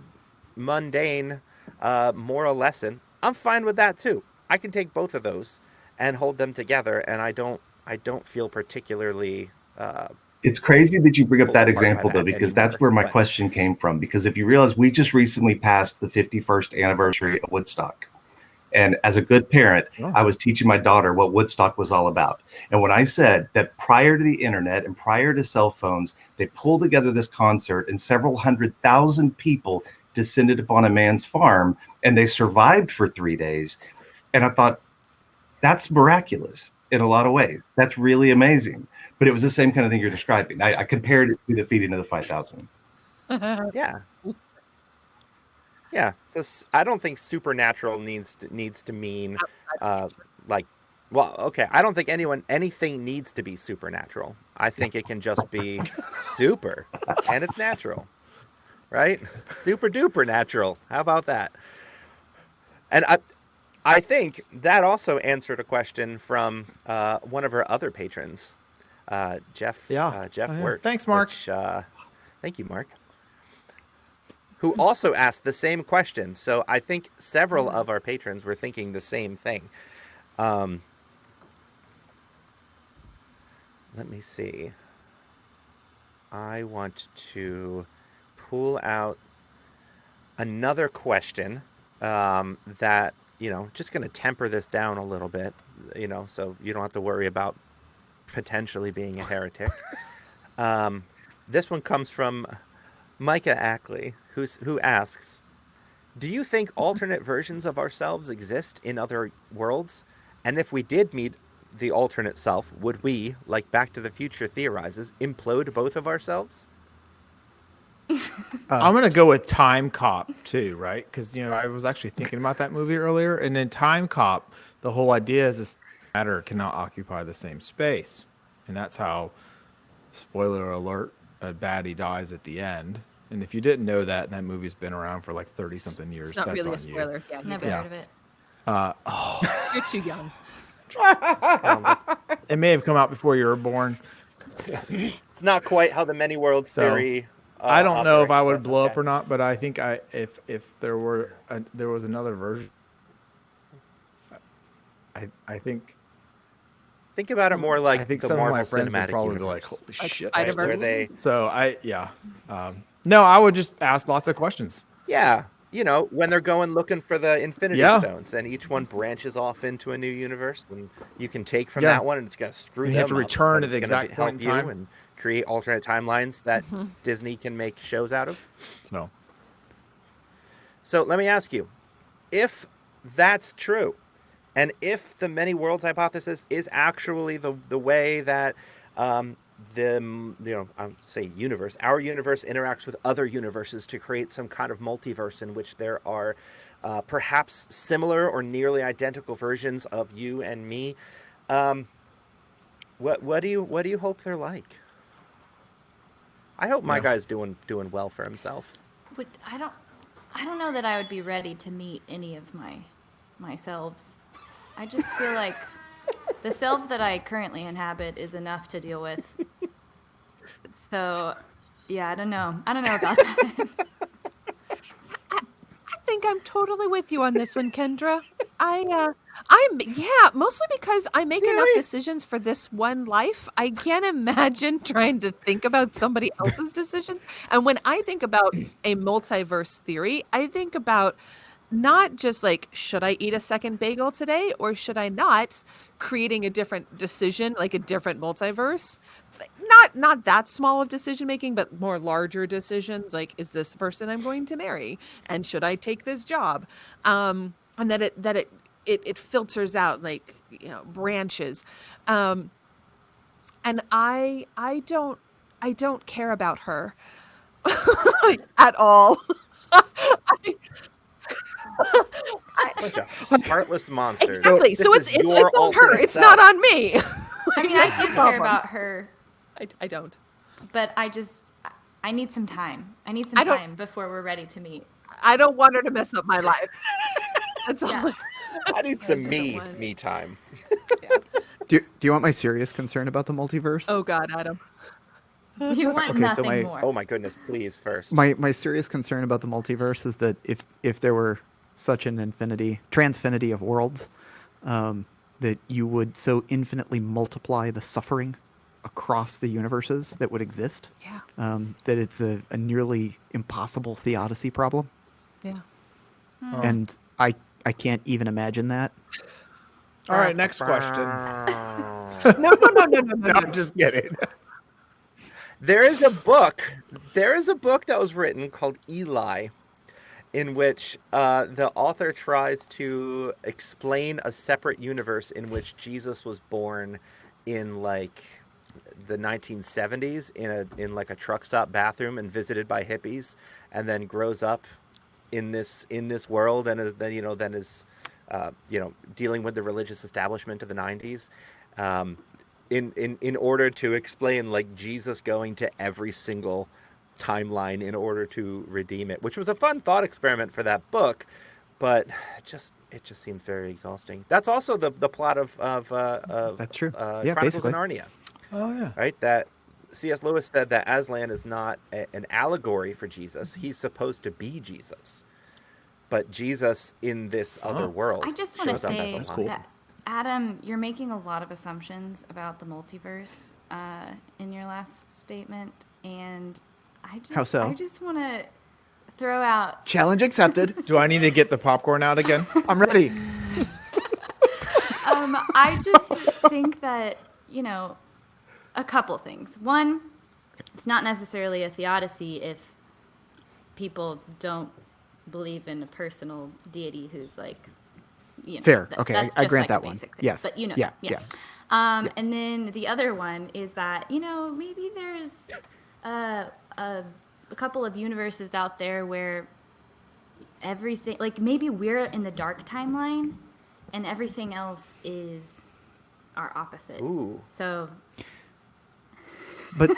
mundane moral lesson, I'm fine with that too. I can take both of those and hold them together. And I don't feel particularly...
It's crazy that you bring up that example, though, because that's where my question came from. Because if you realize we just recently passed the 51st anniversary of Woodstock. And as a good parent, I was teaching my daughter what Woodstock was all about. And when I said that prior to the internet and prior to cell phones, they pulled together this concert and several 100,000 people descended upon a man's farm and they survived for 3 days. And I thought, that's miraculous in a lot of ways. That's really amazing. But it was the same kind of thing you're describing. I compared it to the feeding of the 5,000.
Yeah. Yeah, so I don't think supernatural needs to mean like, well, okay. I don't think anything needs to be supernatural. I think it can just be super, and it's natural, right? Super duper natural. How about that? And I think that also answered a question from one of our other patrons, Jeff. Jeff Wirt.
Thanks, Mark.
Thank you, Mark. Who also asked the same question. So I think several of our patrons were thinking the same thing. Let me see. I want to pull out another question that, just going to temper this down a little bit, so you don't have to worry about potentially being a heretic. This one comes from Micah Ackley, who asks, do you think alternate versions of ourselves exist in other worlds? And if we did meet the alternate self, would we, like Back to the Future theorizes, implode both of ourselves?
I'm gonna go with Time Cop too, right? Because I was actually thinking about that movie earlier, and in Time Cop, the whole idea is this matter cannot occupy the same space, and that's how, spoiler alert, a baddie dies at the end. And if you didn't know that, and that movie's been around for like 30 something years.
It's not
that's
really a
on you.
spoiler. Yeah,
Never
Yeah.
heard of it.
you're too young.
It may have come out before you were born.
It's not quite how the many worlds
So,
theory.
I don't know if I
operates,
would
but
blow up
okay.
or not, but I think if there was another version, I think
Think about it more like
I think
the
some
Marvel
of my friends would
Cinematic
probably
Universe.
be like, "Holy
Like
shit!"
right?
Spider-Verse.
Where they,
So no, I would just ask lots of questions.
yeah, when they're going looking for the Infinity
Yeah.
Stones, and each one branches off into a new universe, and you can take from
Yeah.
that one, and it's gonna screw
And
them
you have to
up,
return
but
at the
it's gonna
exact point
help
in
you
time.
and create alternate timelines that Disney can make shows out of. So let me ask you, if that's true, and if the many worlds hypothesis is actually the way that I'll say universe, our universe interacts with other universes to create some kind of multiverse in which there are perhaps similar or nearly identical versions of you and me, what do you hope they're like? I hope my
Yeah.
guy's doing well for himself.
I don't know that I would be ready to meet any of my selves. I just feel like the self that I currently inhabit is enough to deal with. So, yeah, I don't know about that.
I think I'm totally with you on this one, Kendra. Mostly because I make enough decisions for this one life. I can't imagine trying to think about somebody else's decisions. And when I think about a multiverse theory, I think about not just like, should I eat a second bagel today or should I not? Creating a different decision, like a different multiverse. Not that small of decision making, but more larger decisions, like, is this the person I'm going to marry, and should I take this job, and that it filters out, like, branches, and I don't care about her at all.
Bunch of heartless monsters.
Exactly.
This
So
is
it's
your
on her.
alternate
It's not
self.
on me.
I mean, I do care about her,
I don't.
but I need some time. I need
I
some
don't-
time before we're ready to meet.
I don't want her to mess up my life. That's all.
Yeah.
I need some
just
me
don't want
me time.
Do you want my serious concern about the multiverse?
Oh God, Adam.
You want
Okay, so
nothing
my-
more.
Oh my goodness, please first.
My serious concern about the multiverse is that if there were such an transfinity of worlds, that you would so infinitely multiply the suffering across the universes that would exist,
Yeah.
that it's a nearly impossible theodicy problem.
Yeah.
And I can't even imagine that.
All right, next question.
No.
No, I'm just kidding.
There is a book that was written called Eli, in which the author tries to explain a separate universe in which Jesus was born in like the 1970s in like a truck stop bathroom and visited by hippies, and then grows up in this world, and then is dealing with the religious establishment of the 90s. In order to explain like Jesus going to every single timeline in order to redeem it, which was a fun thought experiment for that book, but it just seemed very exhausting. That's also the plot of
That's true.
Chronicles
Basically.
of Narnia,
Oh yeah.
right? That C.S. Lewis said that Aslan is not an allegory for Jesus. He's supposed to be Jesus, but Jesus in this other world.
I just want to
shows up as
say
a lion.
that, Adam, you're making a lot of assumptions about the multiverse in your last statement, and
How so?
I just want to throw out.
Challenge accepted.
Do I need to get the popcorn out again?
I'm ready.
I just think that, a couple things. One, it's not necessarily a theodicy if people don't believe in a personal deity who's like,
Fair. Okay,
that's
I
just
grant
like a
that one.
basic thing.
Yes.
But
Yeah.
And then the other one is that, maybe there's a a couple of universes out there where everything, like maybe we're in the dark timeline and everything else is our opposite.
Ooh.
So
But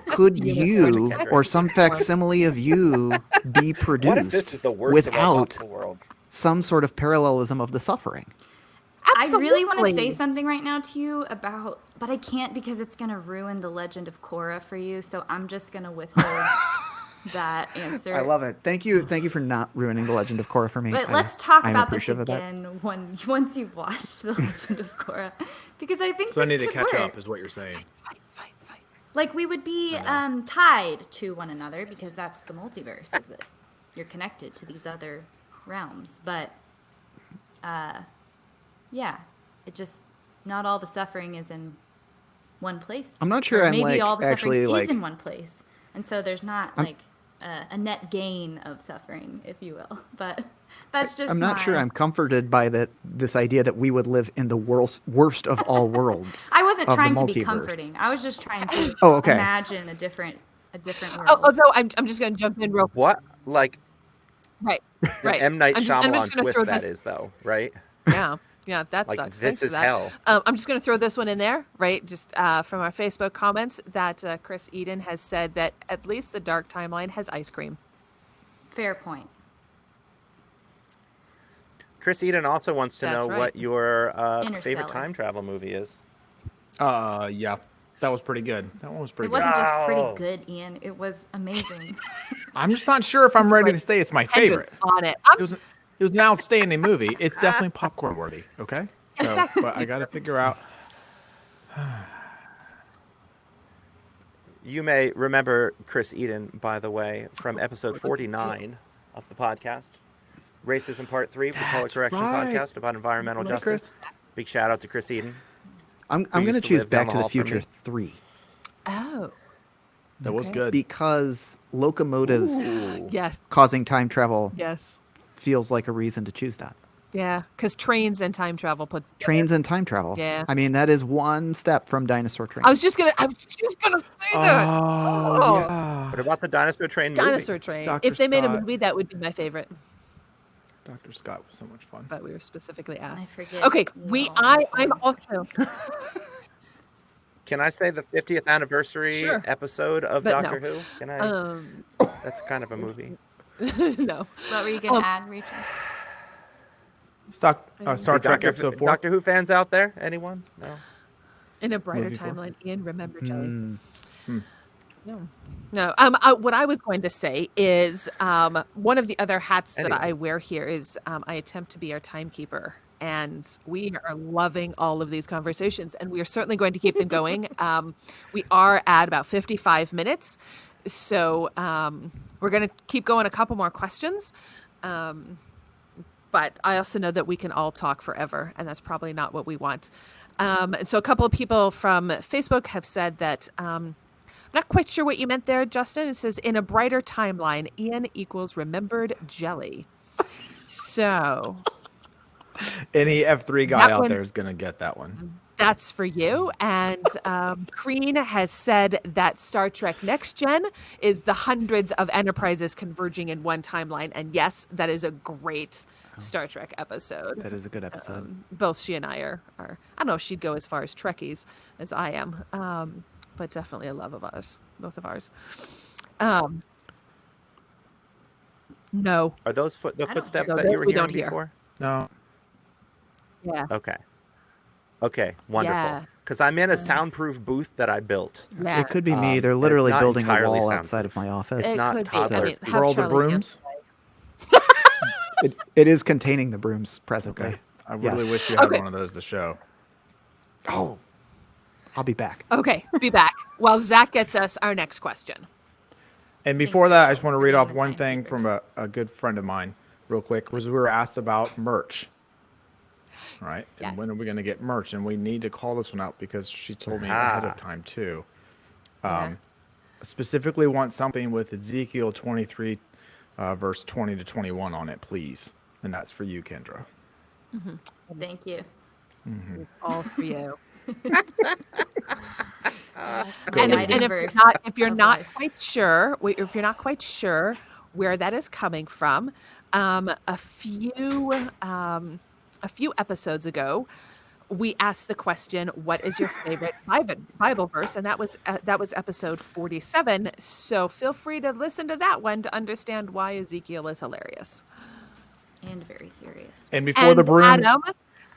could you
Kendrick.
or some facsimile of you be
What if this
produced
is the worst of all
without
possible worlds?
some sort of parallelism of the suffering?
I really want to
Absolutely.
say something right now to you about, but I can't because it's going to ruin the legend of Korra for you. So I'm just going to withhold that answer.
I love it. Thank you for not ruining the Legend of Korra for me.
But let's talk
I'm
about this
appreciative of that.
again once you've watched the Legend of Korra, because I think
So I
this
need to
could
catch
work.
up, is what you're saying.
Fight.
Like we would be tied to one another because that's the multiverse, is that you're connected to these other realms. But yeah, it just not all the suffering is in one place.
I'm not sure
Or
I'm,
maybe
like,
all the
actually,
suffering
like-
is in one place, and so there's not like a net gain of suffering, if you will. But that's just
I'm not sure
my-
I'm comforted by this idea that we would live in the worst of all worlds.
I wasn't
of the
trying to be
multiverse.
comforting. I was just trying to
Oh, okay.
imagine a different world.
Although I'm just going to jump in real
What? Like
right.
an
Right.
M. Night
I'm just
Shyamalan
gonna
twist
throw
that
this-
is, though, right?
Yeah, that
Like,
sucks.
this
Thanks
is
for that.
hell.
I'm just going to throw this one in there, right? Just from our Facebook comments that Chris Eden has said that at least the dark timeline has ice cream.
Fair point.
Chris Eden also wants to
That's
know
right.
what your favorite
Interstellar.
time travel movie is.
Yeah, that was pretty good. That one was pretty
It
good.
wasn't just
No.
pretty good, Ian. It was amazing.
I'm just not sure if I'm ready to say it's my favorite.
On it.
It was an outstanding movie. It's definitely popcorn worthy. Okay, so but I got to figure out.
You may remember Chris Eden, by the way, from episode 49 of the podcast, Racism Part 3, the Color
That's
Correction
right.
podcast about environmental
Right, Chris.
justice. Big shout out to Chris Eden.
I'm
Who
going to
used to
choose
live down
Back
the
to the
hall from
Future
me.
3
Oh,
That was
Okay.
good.
because locomotives
yes,
causing time travel
yes,
feels like a reason to choose that.
yeah. Because trains and time travel put
Trains and time travel.
Yeah.
I mean, that is one step from dinosaur trains.
I was just gonna say that.
Oh, yeah.
What about the Dinosaur Train movie?
Dinosaur Train.
Dr.
If they made a
Scott.
movie, that would be my favorite.
Dr. Scott was so much fun.
But we were specifically
I
asked.
forget.
Okay,
you all.
I'm also
Can I say the 50th anniversary
Sure.
episode of
But
Doctor
no.
Who? Can I? That's kind of a movie.
no.
What were you gonna add, Rachel?
Star Trek
Doctor,
episode 4.
Doctor Who fans out there? Anyone? No.
In a brighter
Movie four.
timeline, Ian, remember Jelly.
Hmm.
No. What I was going to say is one of the other hats that
Anyway.
I wear here is I attempt to be our timekeeper. And we are loving all of these conversations, and we are certainly going to keep them going. We are at about 55 minutes. So we're going to keep going a couple more questions. But I also know that we can all talk forever, and that's probably not what we want. And so a couple of people from Facebook have said that I'm not quite sure what you meant there, Justin. It says, in a brighter timeline, Ian equals remembered jelly. So
Any F3 guy
That
out
one-
there is going to get that one.
that's for you. And Crean has said that Star Trek Next Gen is the hundreds of enterprises converging in one timeline. And yes, that is a great Star Trek episode.
That is a good episode.
Both she and I are, I don't know if she'd go as far as Trekkies as I am, but definitely a love of ours, both of ours. No.
Are those the
don't
footsteps
hear
that
those.
you were
We
hearing
don't hear.
before?
No.
Yeah.
Okay, wonderful.
Yeah.
Because I'm in a soundproof booth that I built.
Yeah.
It could be me. They're
it's
literally
not
building a
entirely
wall outside of
soundproof.
my office.
It
not
could be. I
toddler.
mean, have
World of
Charlie feel
Brooms?
It is containing the brooms presently.
Okay. I really
Yes.
wish you had
Okay.
one of those to show.
Oh, I'll be back.
Okay, be back while Zach gets us our next question.
And before that, I just want to read off
Being
one
the
thing from a good friend of mine, real quick. Was we were asked about merch, right?
Yes.
And when are we going to get merch? And we need to call this one out because she told me ahead
Ah.
of time too.
Yeah.
Specifically, want something with Ezekiel 23, verse 20 to 21 on it, please. And that's for you, Kendra.
Thank you.
All for you.
Go
And
read it.
if you're
of
not
life.
quite sure, if you're not quite sure where that is coming from, a few episodes ago, we asked the question, "What is your favorite Bible verse?" And that was episode 47. So feel free to listen to that one to understand why Ezekiel is hilarious.
And very serious.
And before the brooms,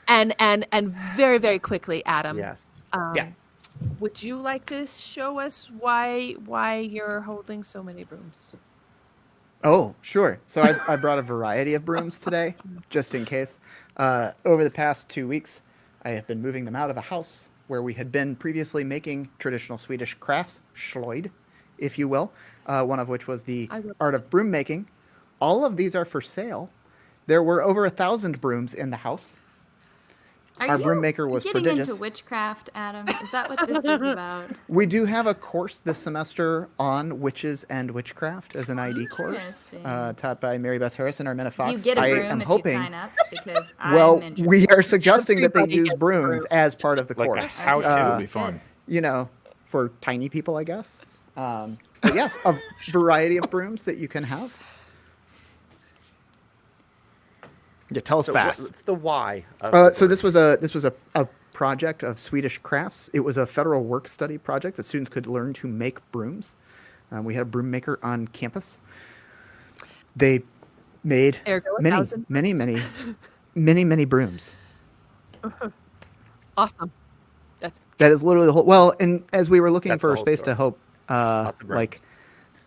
Adam, and very very quickly, Adam.
Yes.
yeah.
Would you like to show us why you're holding so many brooms?
Oh, sure. So I brought a variety of brooms today, just in case. Over the past 2 weeks, I have been moving them out of a house where we had been previously making traditional Swedish crafts, slöjd, if you will, one of which was the
I will.
art of broom making. All of these are for sale. There were over 1,000 brooms in the house.
Are
Our
you
broom maker was
getting
prodigious.
into witchcraft, Adam? Is that what this is about?
We do have a course this semester on witches and witchcraft as an ID course,
Interesting.
taught by Mary Beth Harris and Armena
Do
Fox.
you get a
I
broom
am
if
hoping.
you sign up? Because
Well,
I'm interested.
we are suggesting that they
Everybody
use
gets a
brooms
broom.
as part of the
Like a
course.
how-to.
That would be fun.
You know, for tiny people, I guess. But yes, a variety of brooms that you can have.
Yeah, tell us
So
fast.
what's the why of the
So this was
brooms?
a project of Swedish crafts. It was a federal work study project that students could learn to make brooms. We had a broom maker on campus. They made
Ergo 1,000
many brooms.
Awesome. That's
That is literally the whole. Well, and as we were looking
That's the
for
whole
space
story.
to hope,
Lots of
like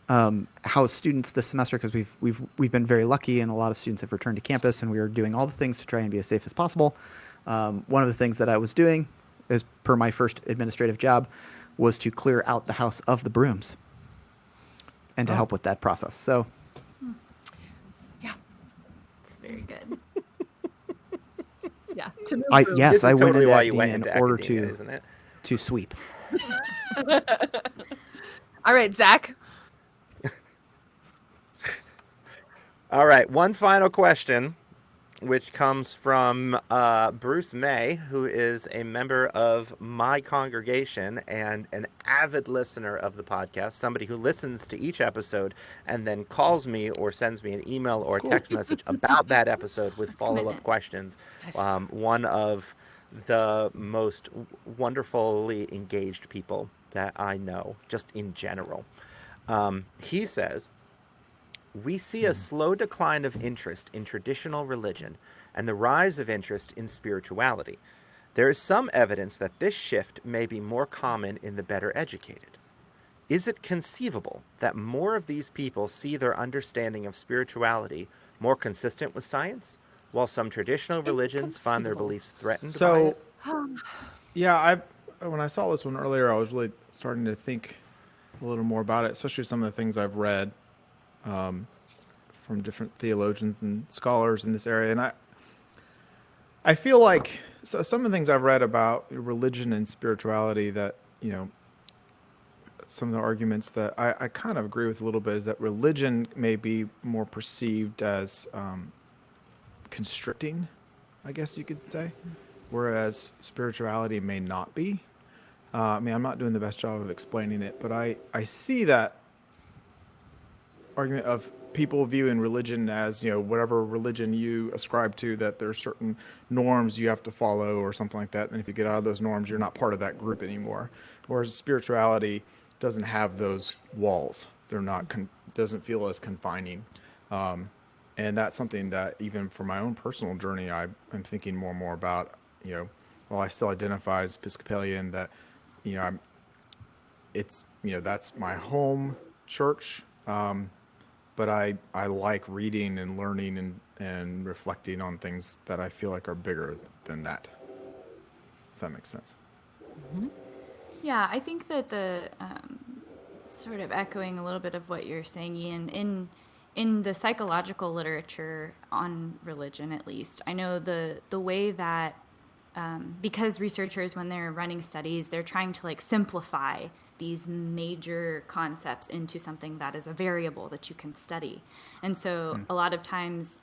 how students this semester, because we've been very lucky, and a lot of students have returned to campus, and we are doing all the things to try and be as safe as possible. One of the things that I was doing, as per my first administrative job, was to clear out the house of the brooms, and to help with that process. So
yeah.
It's very good.
Yeah. To move
I
brooms.
yes,
This is
I went
totally
into
why
that
you
being
went
in
into
order
academia,
to
isn't it?
sweep.
All right, Zach.
All right, one final question, which comes from Bruce May, who is a member of my congregation and an avid listener of the podcast, somebody who listens to each episode and then calls me or sends me an email or a text message about that episode with follow-up
Commitment.
questions. One of the most wonderfully engaged people that I know, just in general. He says, we see a slow decline of interest in traditional religion and the rise of interest in spirituality. There is some evidence that this shift may be more common in the better educated. Is it conceivable that more of these people see their understanding of spirituality more consistent with science, while some traditional religions find their
Inconceivable.
beliefs threatened by
So,
it?
yeah, when I saw this one earlier, I was really starting to think a little more about it, especially some of the things I've read from different theologians and scholars in this area. And I feel like some of the things I've read about religion and spirituality that, some of the arguments that I kind of agree with a little bit is that religion may be more perceived as constricting, I guess you could say, whereas spirituality may not be. I'm not doing the best job of explaining it, but I see that argument of people viewing religion as, whatever religion you ascribe to, that there's certain norms you have to follow or something like that. And if you get out of those norms, you're not part of that group anymore. Whereas spirituality doesn't have those walls. They're not, doesn't feel as confining. And that's something that even for my own personal journey, I'm thinking more and more about, while I still identify as Episcopalian, that, that's my home church. But I like reading and learning and reflecting on things that I feel like are bigger than that, if that makes sense.
Yeah, I think that the sort of echoing a little bit of what you're saying, Ian, in the psychological literature on religion, at least, I know the way that because researchers, when they're running studies, they're trying to simplify these major concepts into something that is a variable that you can study. And so a lot of times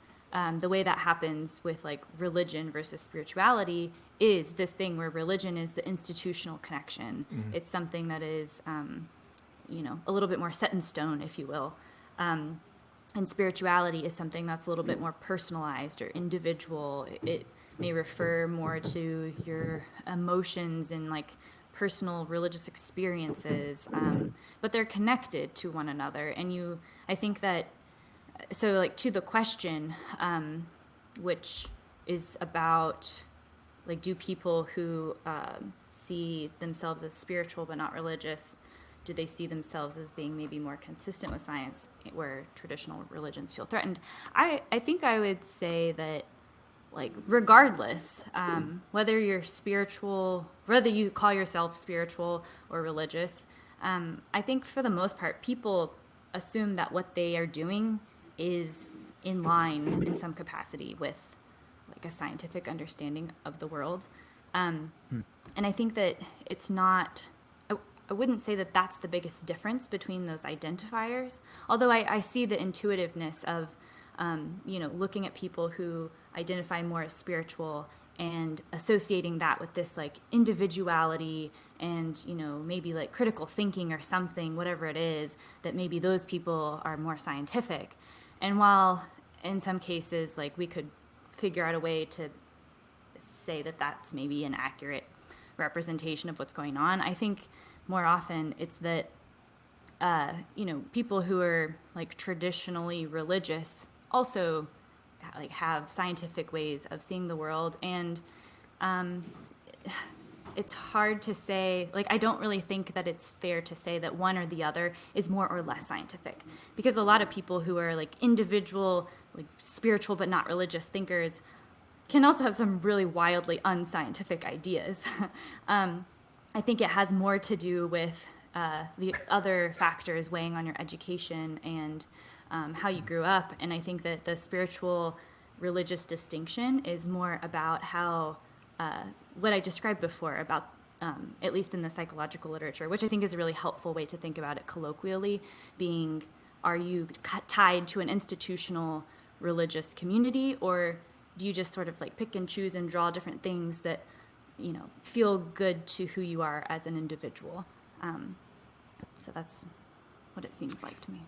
the way that happens with like religion versus spirituality is this thing where religion is the institutional connection. It's something that is, a little bit more set in stone, if you will. And spirituality is something that's a little bit more personalized or individual. It may refer more to your emotions and like personal religious experiences, but they're connected to one another. And I think that, so like to the question, which is about like, do people who see themselves as spiritual but not religious, do they see themselves as being maybe more consistent with science where traditional religions feel threatened? I think I would say that, like, regardless, whether you're spiritual, whether you call yourself spiritual or religious, I think for the most part, people assume that what they are doing is in line in some capacity with like a scientific understanding of the world. And I think that it's not, I wouldn't say that that's the biggest difference between those identifiers, although I see the intuitiveness of, looking at people who identify more as spiritual and associating that with this like individuality and, maybe like critical thinking or something, whatever it is, that maybe those people are more scientific. And while in some cases, like, we could figure out a way to say that that's maybe an accurate representation of what's going on, I think more often it's that, people who are like traditionally religious also like have scientific ways of seeing the world. And it's hard to say, like, I don't really think that it's fair to say that one or the other is more or less scientific, because a lot of people who are like individual, like spiritual but not religious thinkers can also have some really wildly unscientific ideas. I think it has more to do with the other factors weighing on your education and how you grew up. And I think that the spiritual religious distinction is more about how, what I described before about, at least in the psychological literature, which I think is a really helpful way to think about it colloquially, being, are you tied to an institutional religious community, or do you just sort of like pick and choose and draw different things that, feel good to who you are as an individual? So that's what it seems like to me.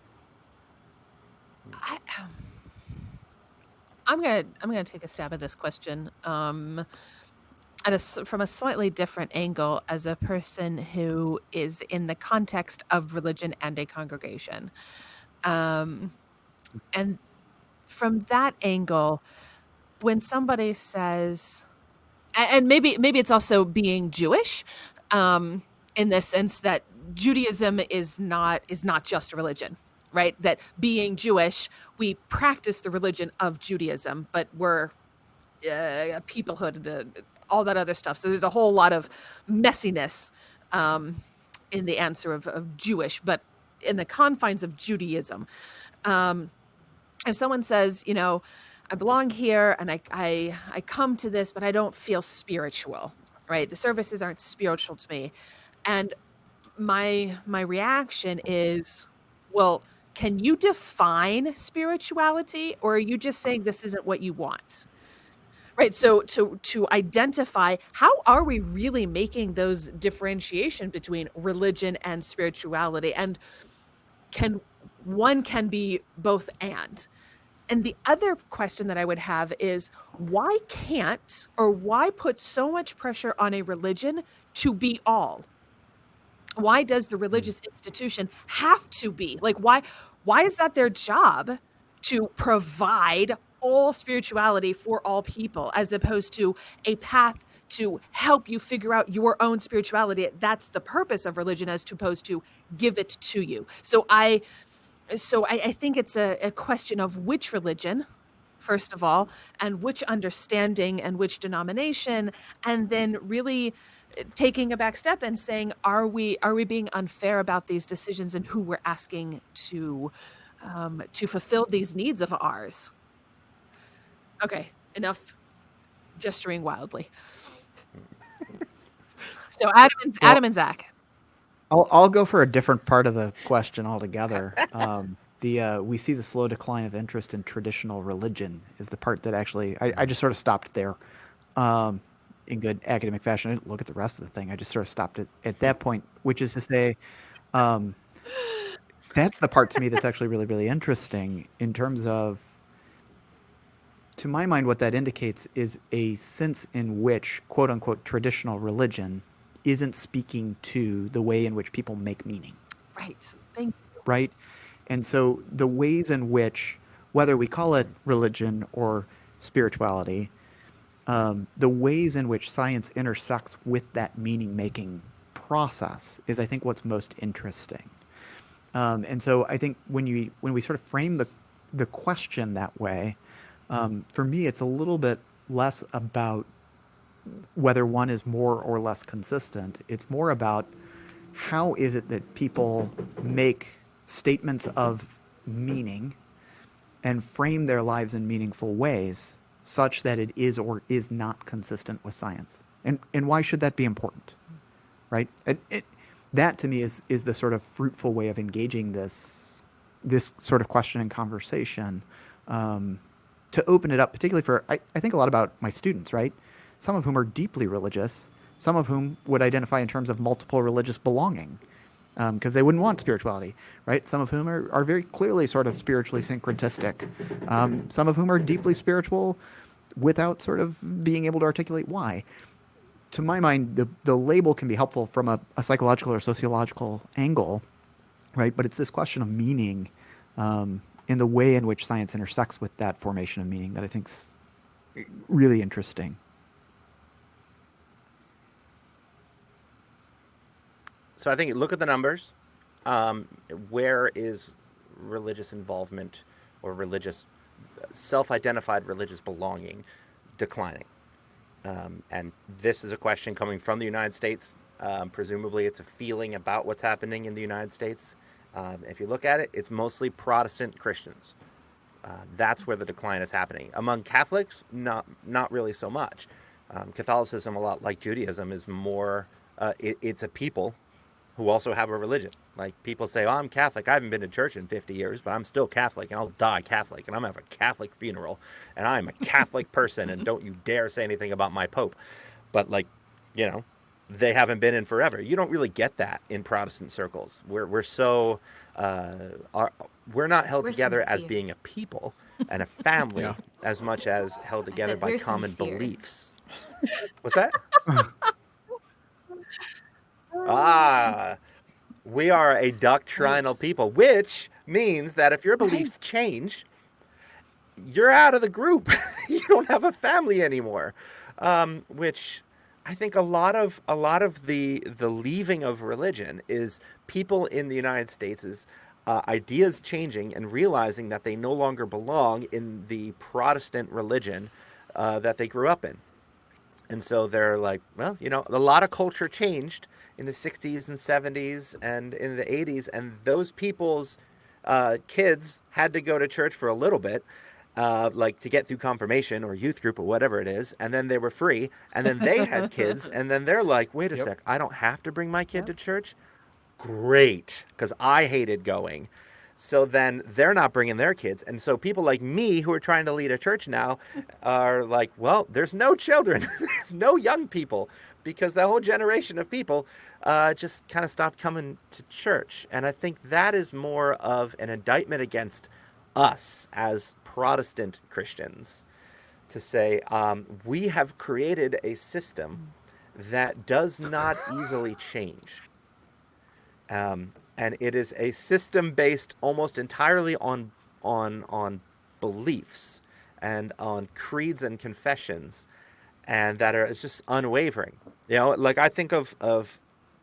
I'm gonna take a stab at this question from a slightly different angle, as a person who is in the context of religion and a congregation, and from that angle, when somebody says, and maybe it's also being Jewish, in the sense that Judaism is not just a religion, right? That being Jewish, we practice the religion of Judaism, but we're a peoplehood, all that other stuff. So there's a whole lot of messiness in the answer of Jewish, but in the confines of Judaism. If someone says, I belong here and I come to this, but I don't feel spiritual, right? The services aren't spiritual to me. And my reaction is, well, can you define spirituality, or are you just saying this isn't what you want? Right. So to identify, how are we really making those differentiation between religion and spirituality? And one can be both and. And the other question that I would have is, why can't, or why put so much pressure on a religion to be all? Why does the religious institution have to be? Like, why is that their job, to provide all spirituality for all people, as opposed to a path to help you figure out your own spirituality? That's the purpose of religion, as opposed to give it to you. So I think it's a question of which religion, first of all, and which understanding and which denomination, and then really taking a back step and saying, are we being unfair about these decisions and who we're asking to fulfill these needs of ours? Okay, enough gesturing wildly. So Adam and Zach.
I'll go for a different part of the question altogether. The we see the slow decline of interest in traditional religion is the part that actually I just sort of stopped there. In good academic fashion, I didn't look at the rest of the thing. I just sort of stopped at that point, which is to say, um, that's the part to me that's actually really, really interesting in terms of, to my mind, what that indicates is a sense in which, quote unquote, traditional religion isn't speaking to the way in which people make meaning,
Right. Thank
right? And so the ways in which, whether we call it religion or spirituality, the ways in which science intersects with that meaning making process is, I think, what's most interesting. And so I think when we sort of frame the question that way, for me, it's a little bit less about whether one is more or less consistent. It's more about how is it that people make statements of meaning and frame their lives in meaningful ways such that it is or is not consistent with science. And why should that be important? Right? That to me is the sort of fruitful way of engaging this sort of question and conversation, to open it up, particularly for, I think a lot about my students, right? Some of whom are deeply religious, some of whom would identify in terms of multiple religious belonging, because they wouldn't want spirituality, right? Some of whom are very clearly sort of spiritually syncretistic. Some of whom are deeply spiritual without sort of being able to articulate why. To my mind, the label can be helpful from a psychological or sociological angle, right? But it's this question of meaning, in the way in which science intersects with that formation of meaning that I think's really interesting.
So I think look at the numbers. Where is religious involvement or religious self-identified religious belonging declining? And this is a question coming from the United States. Presumably, it's a feeling about what's happening in the United States. If you look at it, it's mostly Protestant Christians. That's where the decline is happening. Among Catholics, not really so much. Catholicism, a lot like Judaism, is more. It's a people who also have a religion. Like people say, oh, I'm Catholic. I haven't been to church in 50 years, but I'm still Catholic, and I'll die Catholic, and I'm going to have a Catholic funeral, and I'm a Catholic person, and don't you dare say anything about my Pope. But, like, you know, they haven't been in forever. You don't really get that in Protestant circles. We're so, we're not held
We're
together as
sincere.
being a people and a family
Yeah.
as much as held together
said
by
we're
common
sincere.
beliefs. What's that? Ah, we are a doctrinal
Right.
people, which means that if your beliefs change, you're out of the group. You don't have a family anymore. Which I think a lot of the leaving of religion is people in the United States is ideas changing and realizing that they no longer belong in the Protestant religion that they grew up in. And so they're like, well, you know, a lot of culture changed in the 60s and 70s and in the 80s, and those people's kids had to go to church for a little bit, like to get through confirmation or youth group or whatever it is, and then they were free, and then they had kids, and then they're like, wait a
Yep.
sec, I don't have to bring my kid
Yeah.
to church? Great, because I hated going. So then they're not bringing their kids. And so people like me who are trying to lead a church now are like, well, there's no children, there's no young people, because that whole generation of people just kind of stopped coming to church. And I think that is more of an indictment against us as Protestant Christians to say, we have created a system that does not easily change. And it is a system based almost entirely on beliefs and on creeds and confessions, and that are just unwavering. You know, like I think of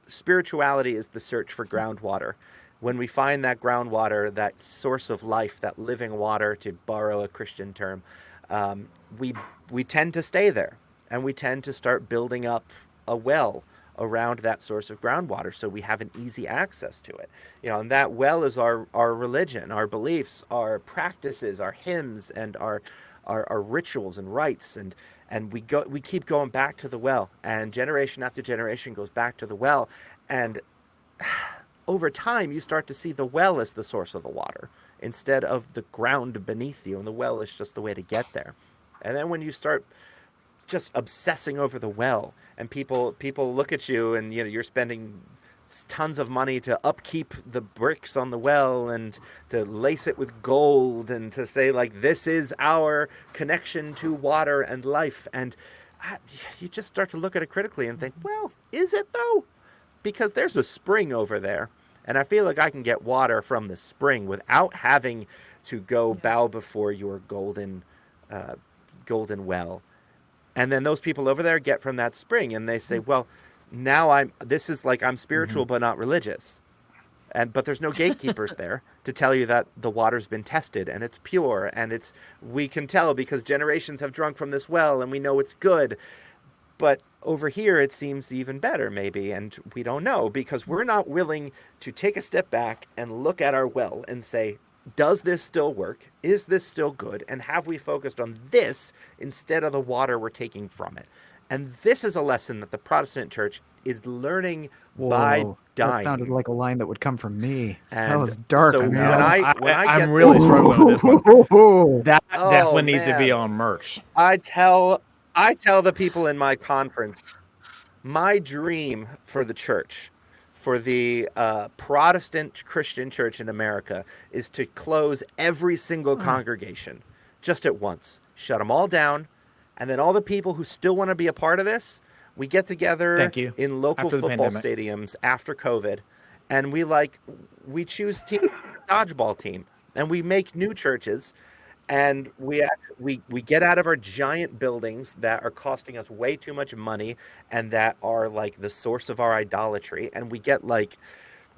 spirituality as the search for groundwater. When we find that groundwater, that source of life, that living water, to borrow a Christian term, um, we we tend to stay there, and we tend to start building up a well around that source of groundwater so we have an easy access to it. You know, and that well is our religion, our beliefs, our practices, our hymns, and our rituals and rites, and we keep going back to the well, and generation after generation goes back to the well, and over time you start to see the well as the source of the water instead of the ground beneath you, and the well is just the way to get there. And then when you start just obsessing over the well, and people look at you, and you're spending tons of money to upkeep the bricks on the well and to lace it with gold and to say, like, this is our connection to water and life. And you just start to look at it critically and think, well, is it though? Because there's a spring over there, and I feel like I can get water from the spring without having to go bow before your golden well. And then those people over there get from that spring, and they say, well, now this is like I'm spiritual but not religious. But there's no gatekeepers there to tell you that the water's been tested and it's pure, and we can tell because generations have drunk from this well and we know it's good. But over here it seems even better maybe, and we don't know because we're not willing to take a step back and look at our well and say, does this still work? Is this still good? And have we focused on this instead of the water we're taking from it? And this is a lesson that the Protestant church is learning by dying.
That sounded like a line that would come from me.
And
that was dark.
so
man.
I'm really struggling with this one. That definitely needs to be on merch.
I tell the people in my conference, my dream for the church, for the Protestant Christian church in America, is to close every single congregation just at once, shut them all down, and then all the people who still want to be a part of this, we get together in local football stadiums after COVID, and we choose dodgeball team, and we make new churches, and we get out of our giant buildings that are costing us way too much money and that are like the source of our idolatry, and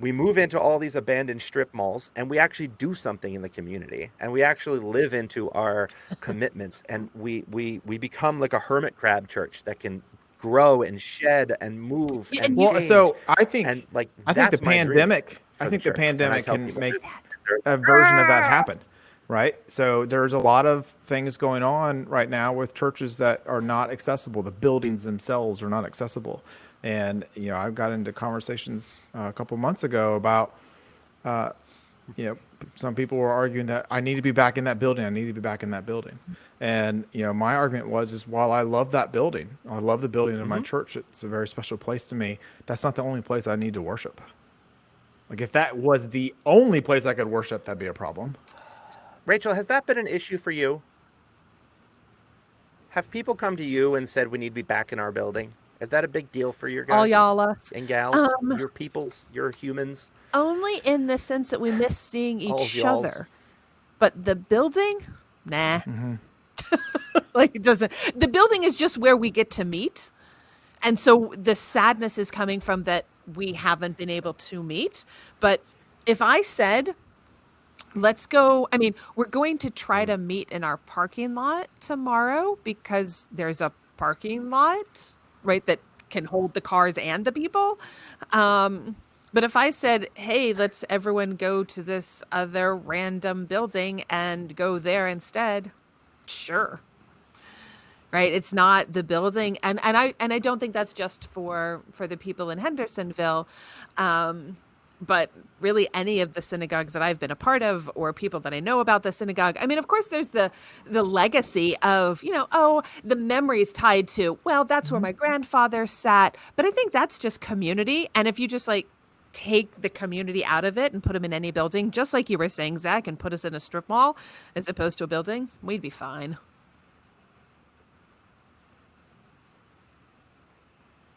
we move into all these abandoned strip malls, and we actually do something in the community, and we actually live into our commitments, and we become like a hermit crab church that can grow and shed and move and change.
So I think
the
pandemic can make a version of that happen, right? So there's a lot of things going on right now with churches that are not accessible. The buildings themselves are not accessible. And, I've got into conversations a couple months ago about, some people were arguing that I need to be back in that building. And, my argument is while I love that building, I love the building of my church. It's a very special place to me. That's not the only place I need to worship. Like if that was the only place I could worship, that'd be a problem.
Rachel, has that been an issue for you? Have people come to you and said, we need to be back in our building? Is that a big deal for your guys?
All y'all
and gals, your peoples, your humans?
Only in the sense that we miss seeing each other. But the building, nah. It doesn't. The building is just where we get to meet. And so the sadness is coming from that we haven't been able to meet. But if I said, let's go, we're going to try to meet in our parking lot tomorrow because there's a parking lot, right, that can hold the cars and the people. But if I said, hey, let's everyone go to this other random building and go there instead, sure. Right. It's not the building. And I don't think that's just for the people in Hendersonville. But really any of the synagogues that I've been a part of or people that I know about the synagogue. Of course, there's the legacy of, the memories tied to, well, that's where my grandfather sat. But I think that's just community. And if you just take the community out of it and put them in any building, just like you were saying, Zach, and put us in a strip mall as opposed to a building, we'd be fine.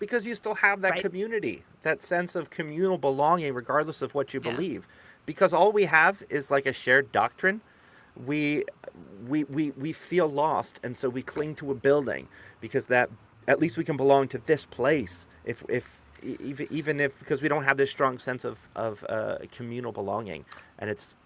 Because you still have that community, that sense of communal belonging, regardless of what you believe. Because all we have is like a shared doctrine. We feel lost, and so we cling to a building because that at least we can belong to this place. Even if because we don't have this strong sense of communal belonging, and it's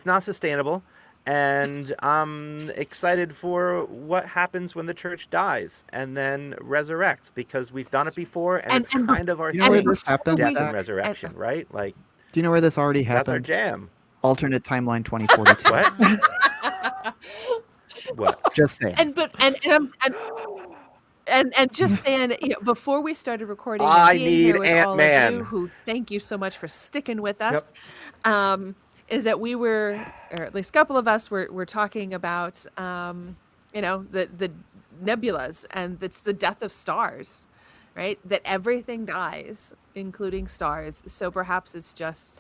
not sustainable. And I'm excited for what happens when the church dies and then resurrects, because we've done it before, and it's kind of our thing, death and resurrection, right? Like,
do you know where this already happened?
That's our jam.
Alternate timeline 2042.
What?
Just saying.
And just saying, before we started recording,
I need Ant-Man.
who thank you so much for sticking with us.
Yep.
is that we were, or at least a couple of us were talking about, the nebulas, and it's the death of stars, right? That everything dies, including stars. So perhaps it's just,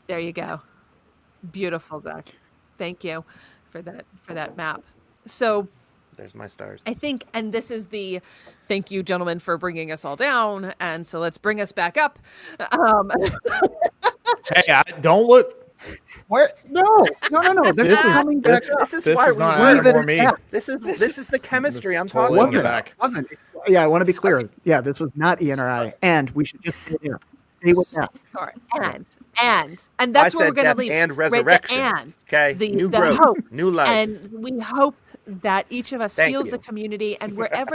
there you go. Beautiful, Zach. Thank you for that map. So
There's my stars.
I think, and this is the thank you, gentlemen, for bringing us all down. And so let's bring us back up.
Hey, don't look.
Where? No. This
This
is
was
coming back
this,
up.
This is
this
why
was
we
not
work.
Adam or me.
This is the chemistry
This
I'm
totally
talking
wasn't
about.
Zach.
Wasn't. Yeah, I want to be clear. Yeah, this was not Ian or I, and we should just stay there. Stay with that.
Sure. And
I
that's where we're
said
going to
death
leave
and
it, right?
resurrection.
The and
Okay,
the
new
the
growth,
hope,
new life.
and we hope that each of us
Thank
feels
you.
the community, and wherever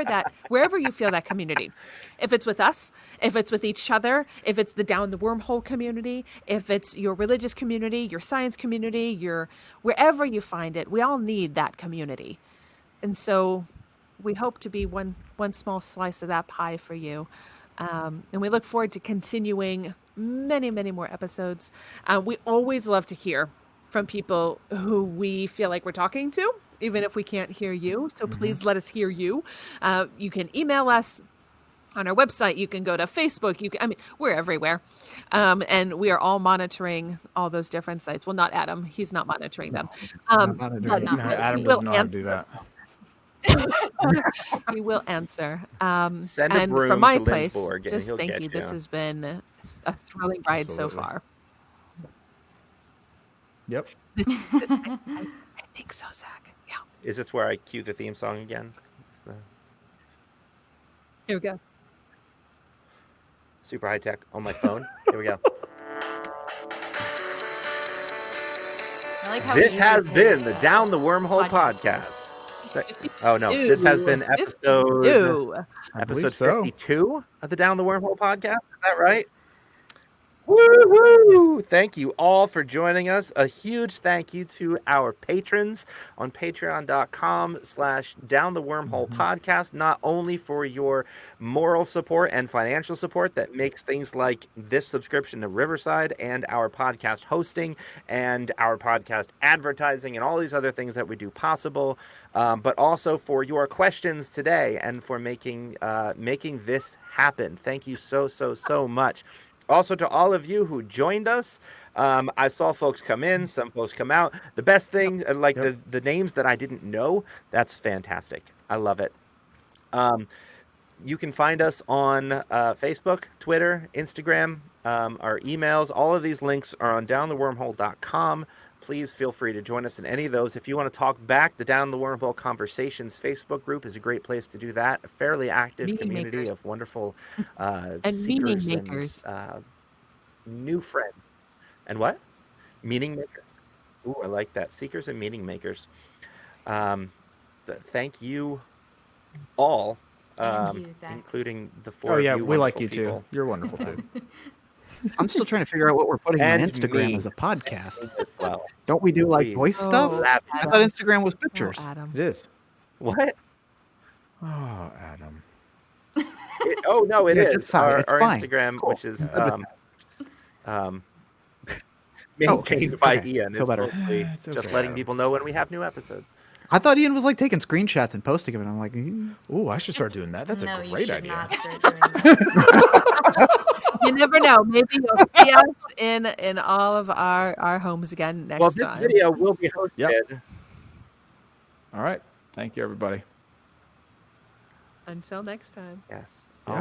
you feel that community, if it's with us, if it's with each other, if it's the Down the Wormhole community, if it's your religious community, your science community, your wherever you find it, we all need that community, and so we hope to be one small slice of that pie for you. And we look forward to continuing many more episodes. We always love to hear from people who we feel like we're talking to, even if we can't hear you. So please let us hear you. You can email us on our website. You can go to Facebook. We're everywhere. And we are all monitoring all those different sites. Well, not Adam. He's not monitoring them.
Not monitoring.
But
No, Adam
he
doesn't
will
know how to do that.
he will answer.
Send a
and
broom
from my
to
place,
Lindsborg and
just
he'll
thank
catch
you. This
you.
has been a thrilling ride so
Absolutely.
far.
Yep.
I think so, Zach. Yeah.
Is this where I cue the theme song again?
Here we go.
Super high tech on my phone. Here we go.
I like how
This
we
has
use
been
his,
the Down the Wormhole podcast. Oh no, this has been episode
I believe
episode
so.
52 of the Down the Wormhole podcast. Is that right? Woo-hoo! Thank you all for joining us. A huge thank you to our patrons on patreon.com/Down the Wormhole podcast, not only for your moral support and financial support that makes things like this subscription to Riverside and our podcast hosting and our podcast advertising and all these other things that we do possible, but also for your questions today and for making this happen. Thank you so much. Also, to all of you who joined us, I saw folks come in, some folks come out. The best thing, the names that I didn't know, that's fantastic. I love it. You can find us on Facebook, Twitter, Instagram, our emails. All of these links are on downthewormhole.com. Please feel free to join us in any of those. If you want to talk back, the Down the Wormhole Conversations Facebook group is a great place to do that. A fairly active
Meaning
community
makers.
of wonderful
And
seekers
meaning makers.
and new friends. And what? Meaning makers. Ooh, I like that. Seekers and meaning makers. Thank you all,
And you, Zach.
including the four
Oh
of
yeah,
you
we like
wonderful
you
people.
too. You're wonderful too.
I'm still trying to figure out what we're putting on
And
Instagram
me.
as a podcast.
As well.
Don't we do like
Please.
voice stuff?
Oh,
I
Adam.
thought Instagram was
Oh,
pictures.
Adam.
It is.
What?
Oh, Adam.
Oh no, it
Yeah,
is
just sign.
our,
It's
our
fine.
Instagram,
Cool.
which is
Good with
maintained by
Okay.
Ian.
Feel
Is
better.
mostly
It's
just
okay,
letting
Adam.
people know when we have new episodes.
I thought Ian was like taking screenshots and posting them, and I'm like,
Ooh, I should start doing that. That's
no,
a
you
great
should
idea.
not start doing that.
You never know. Maybe you'll see us in all of our homes again next
Well, this
time.
video will be hosted.
Yep. All right. Thank you, everybody.
Until next time.
Yes.
Yeah.
All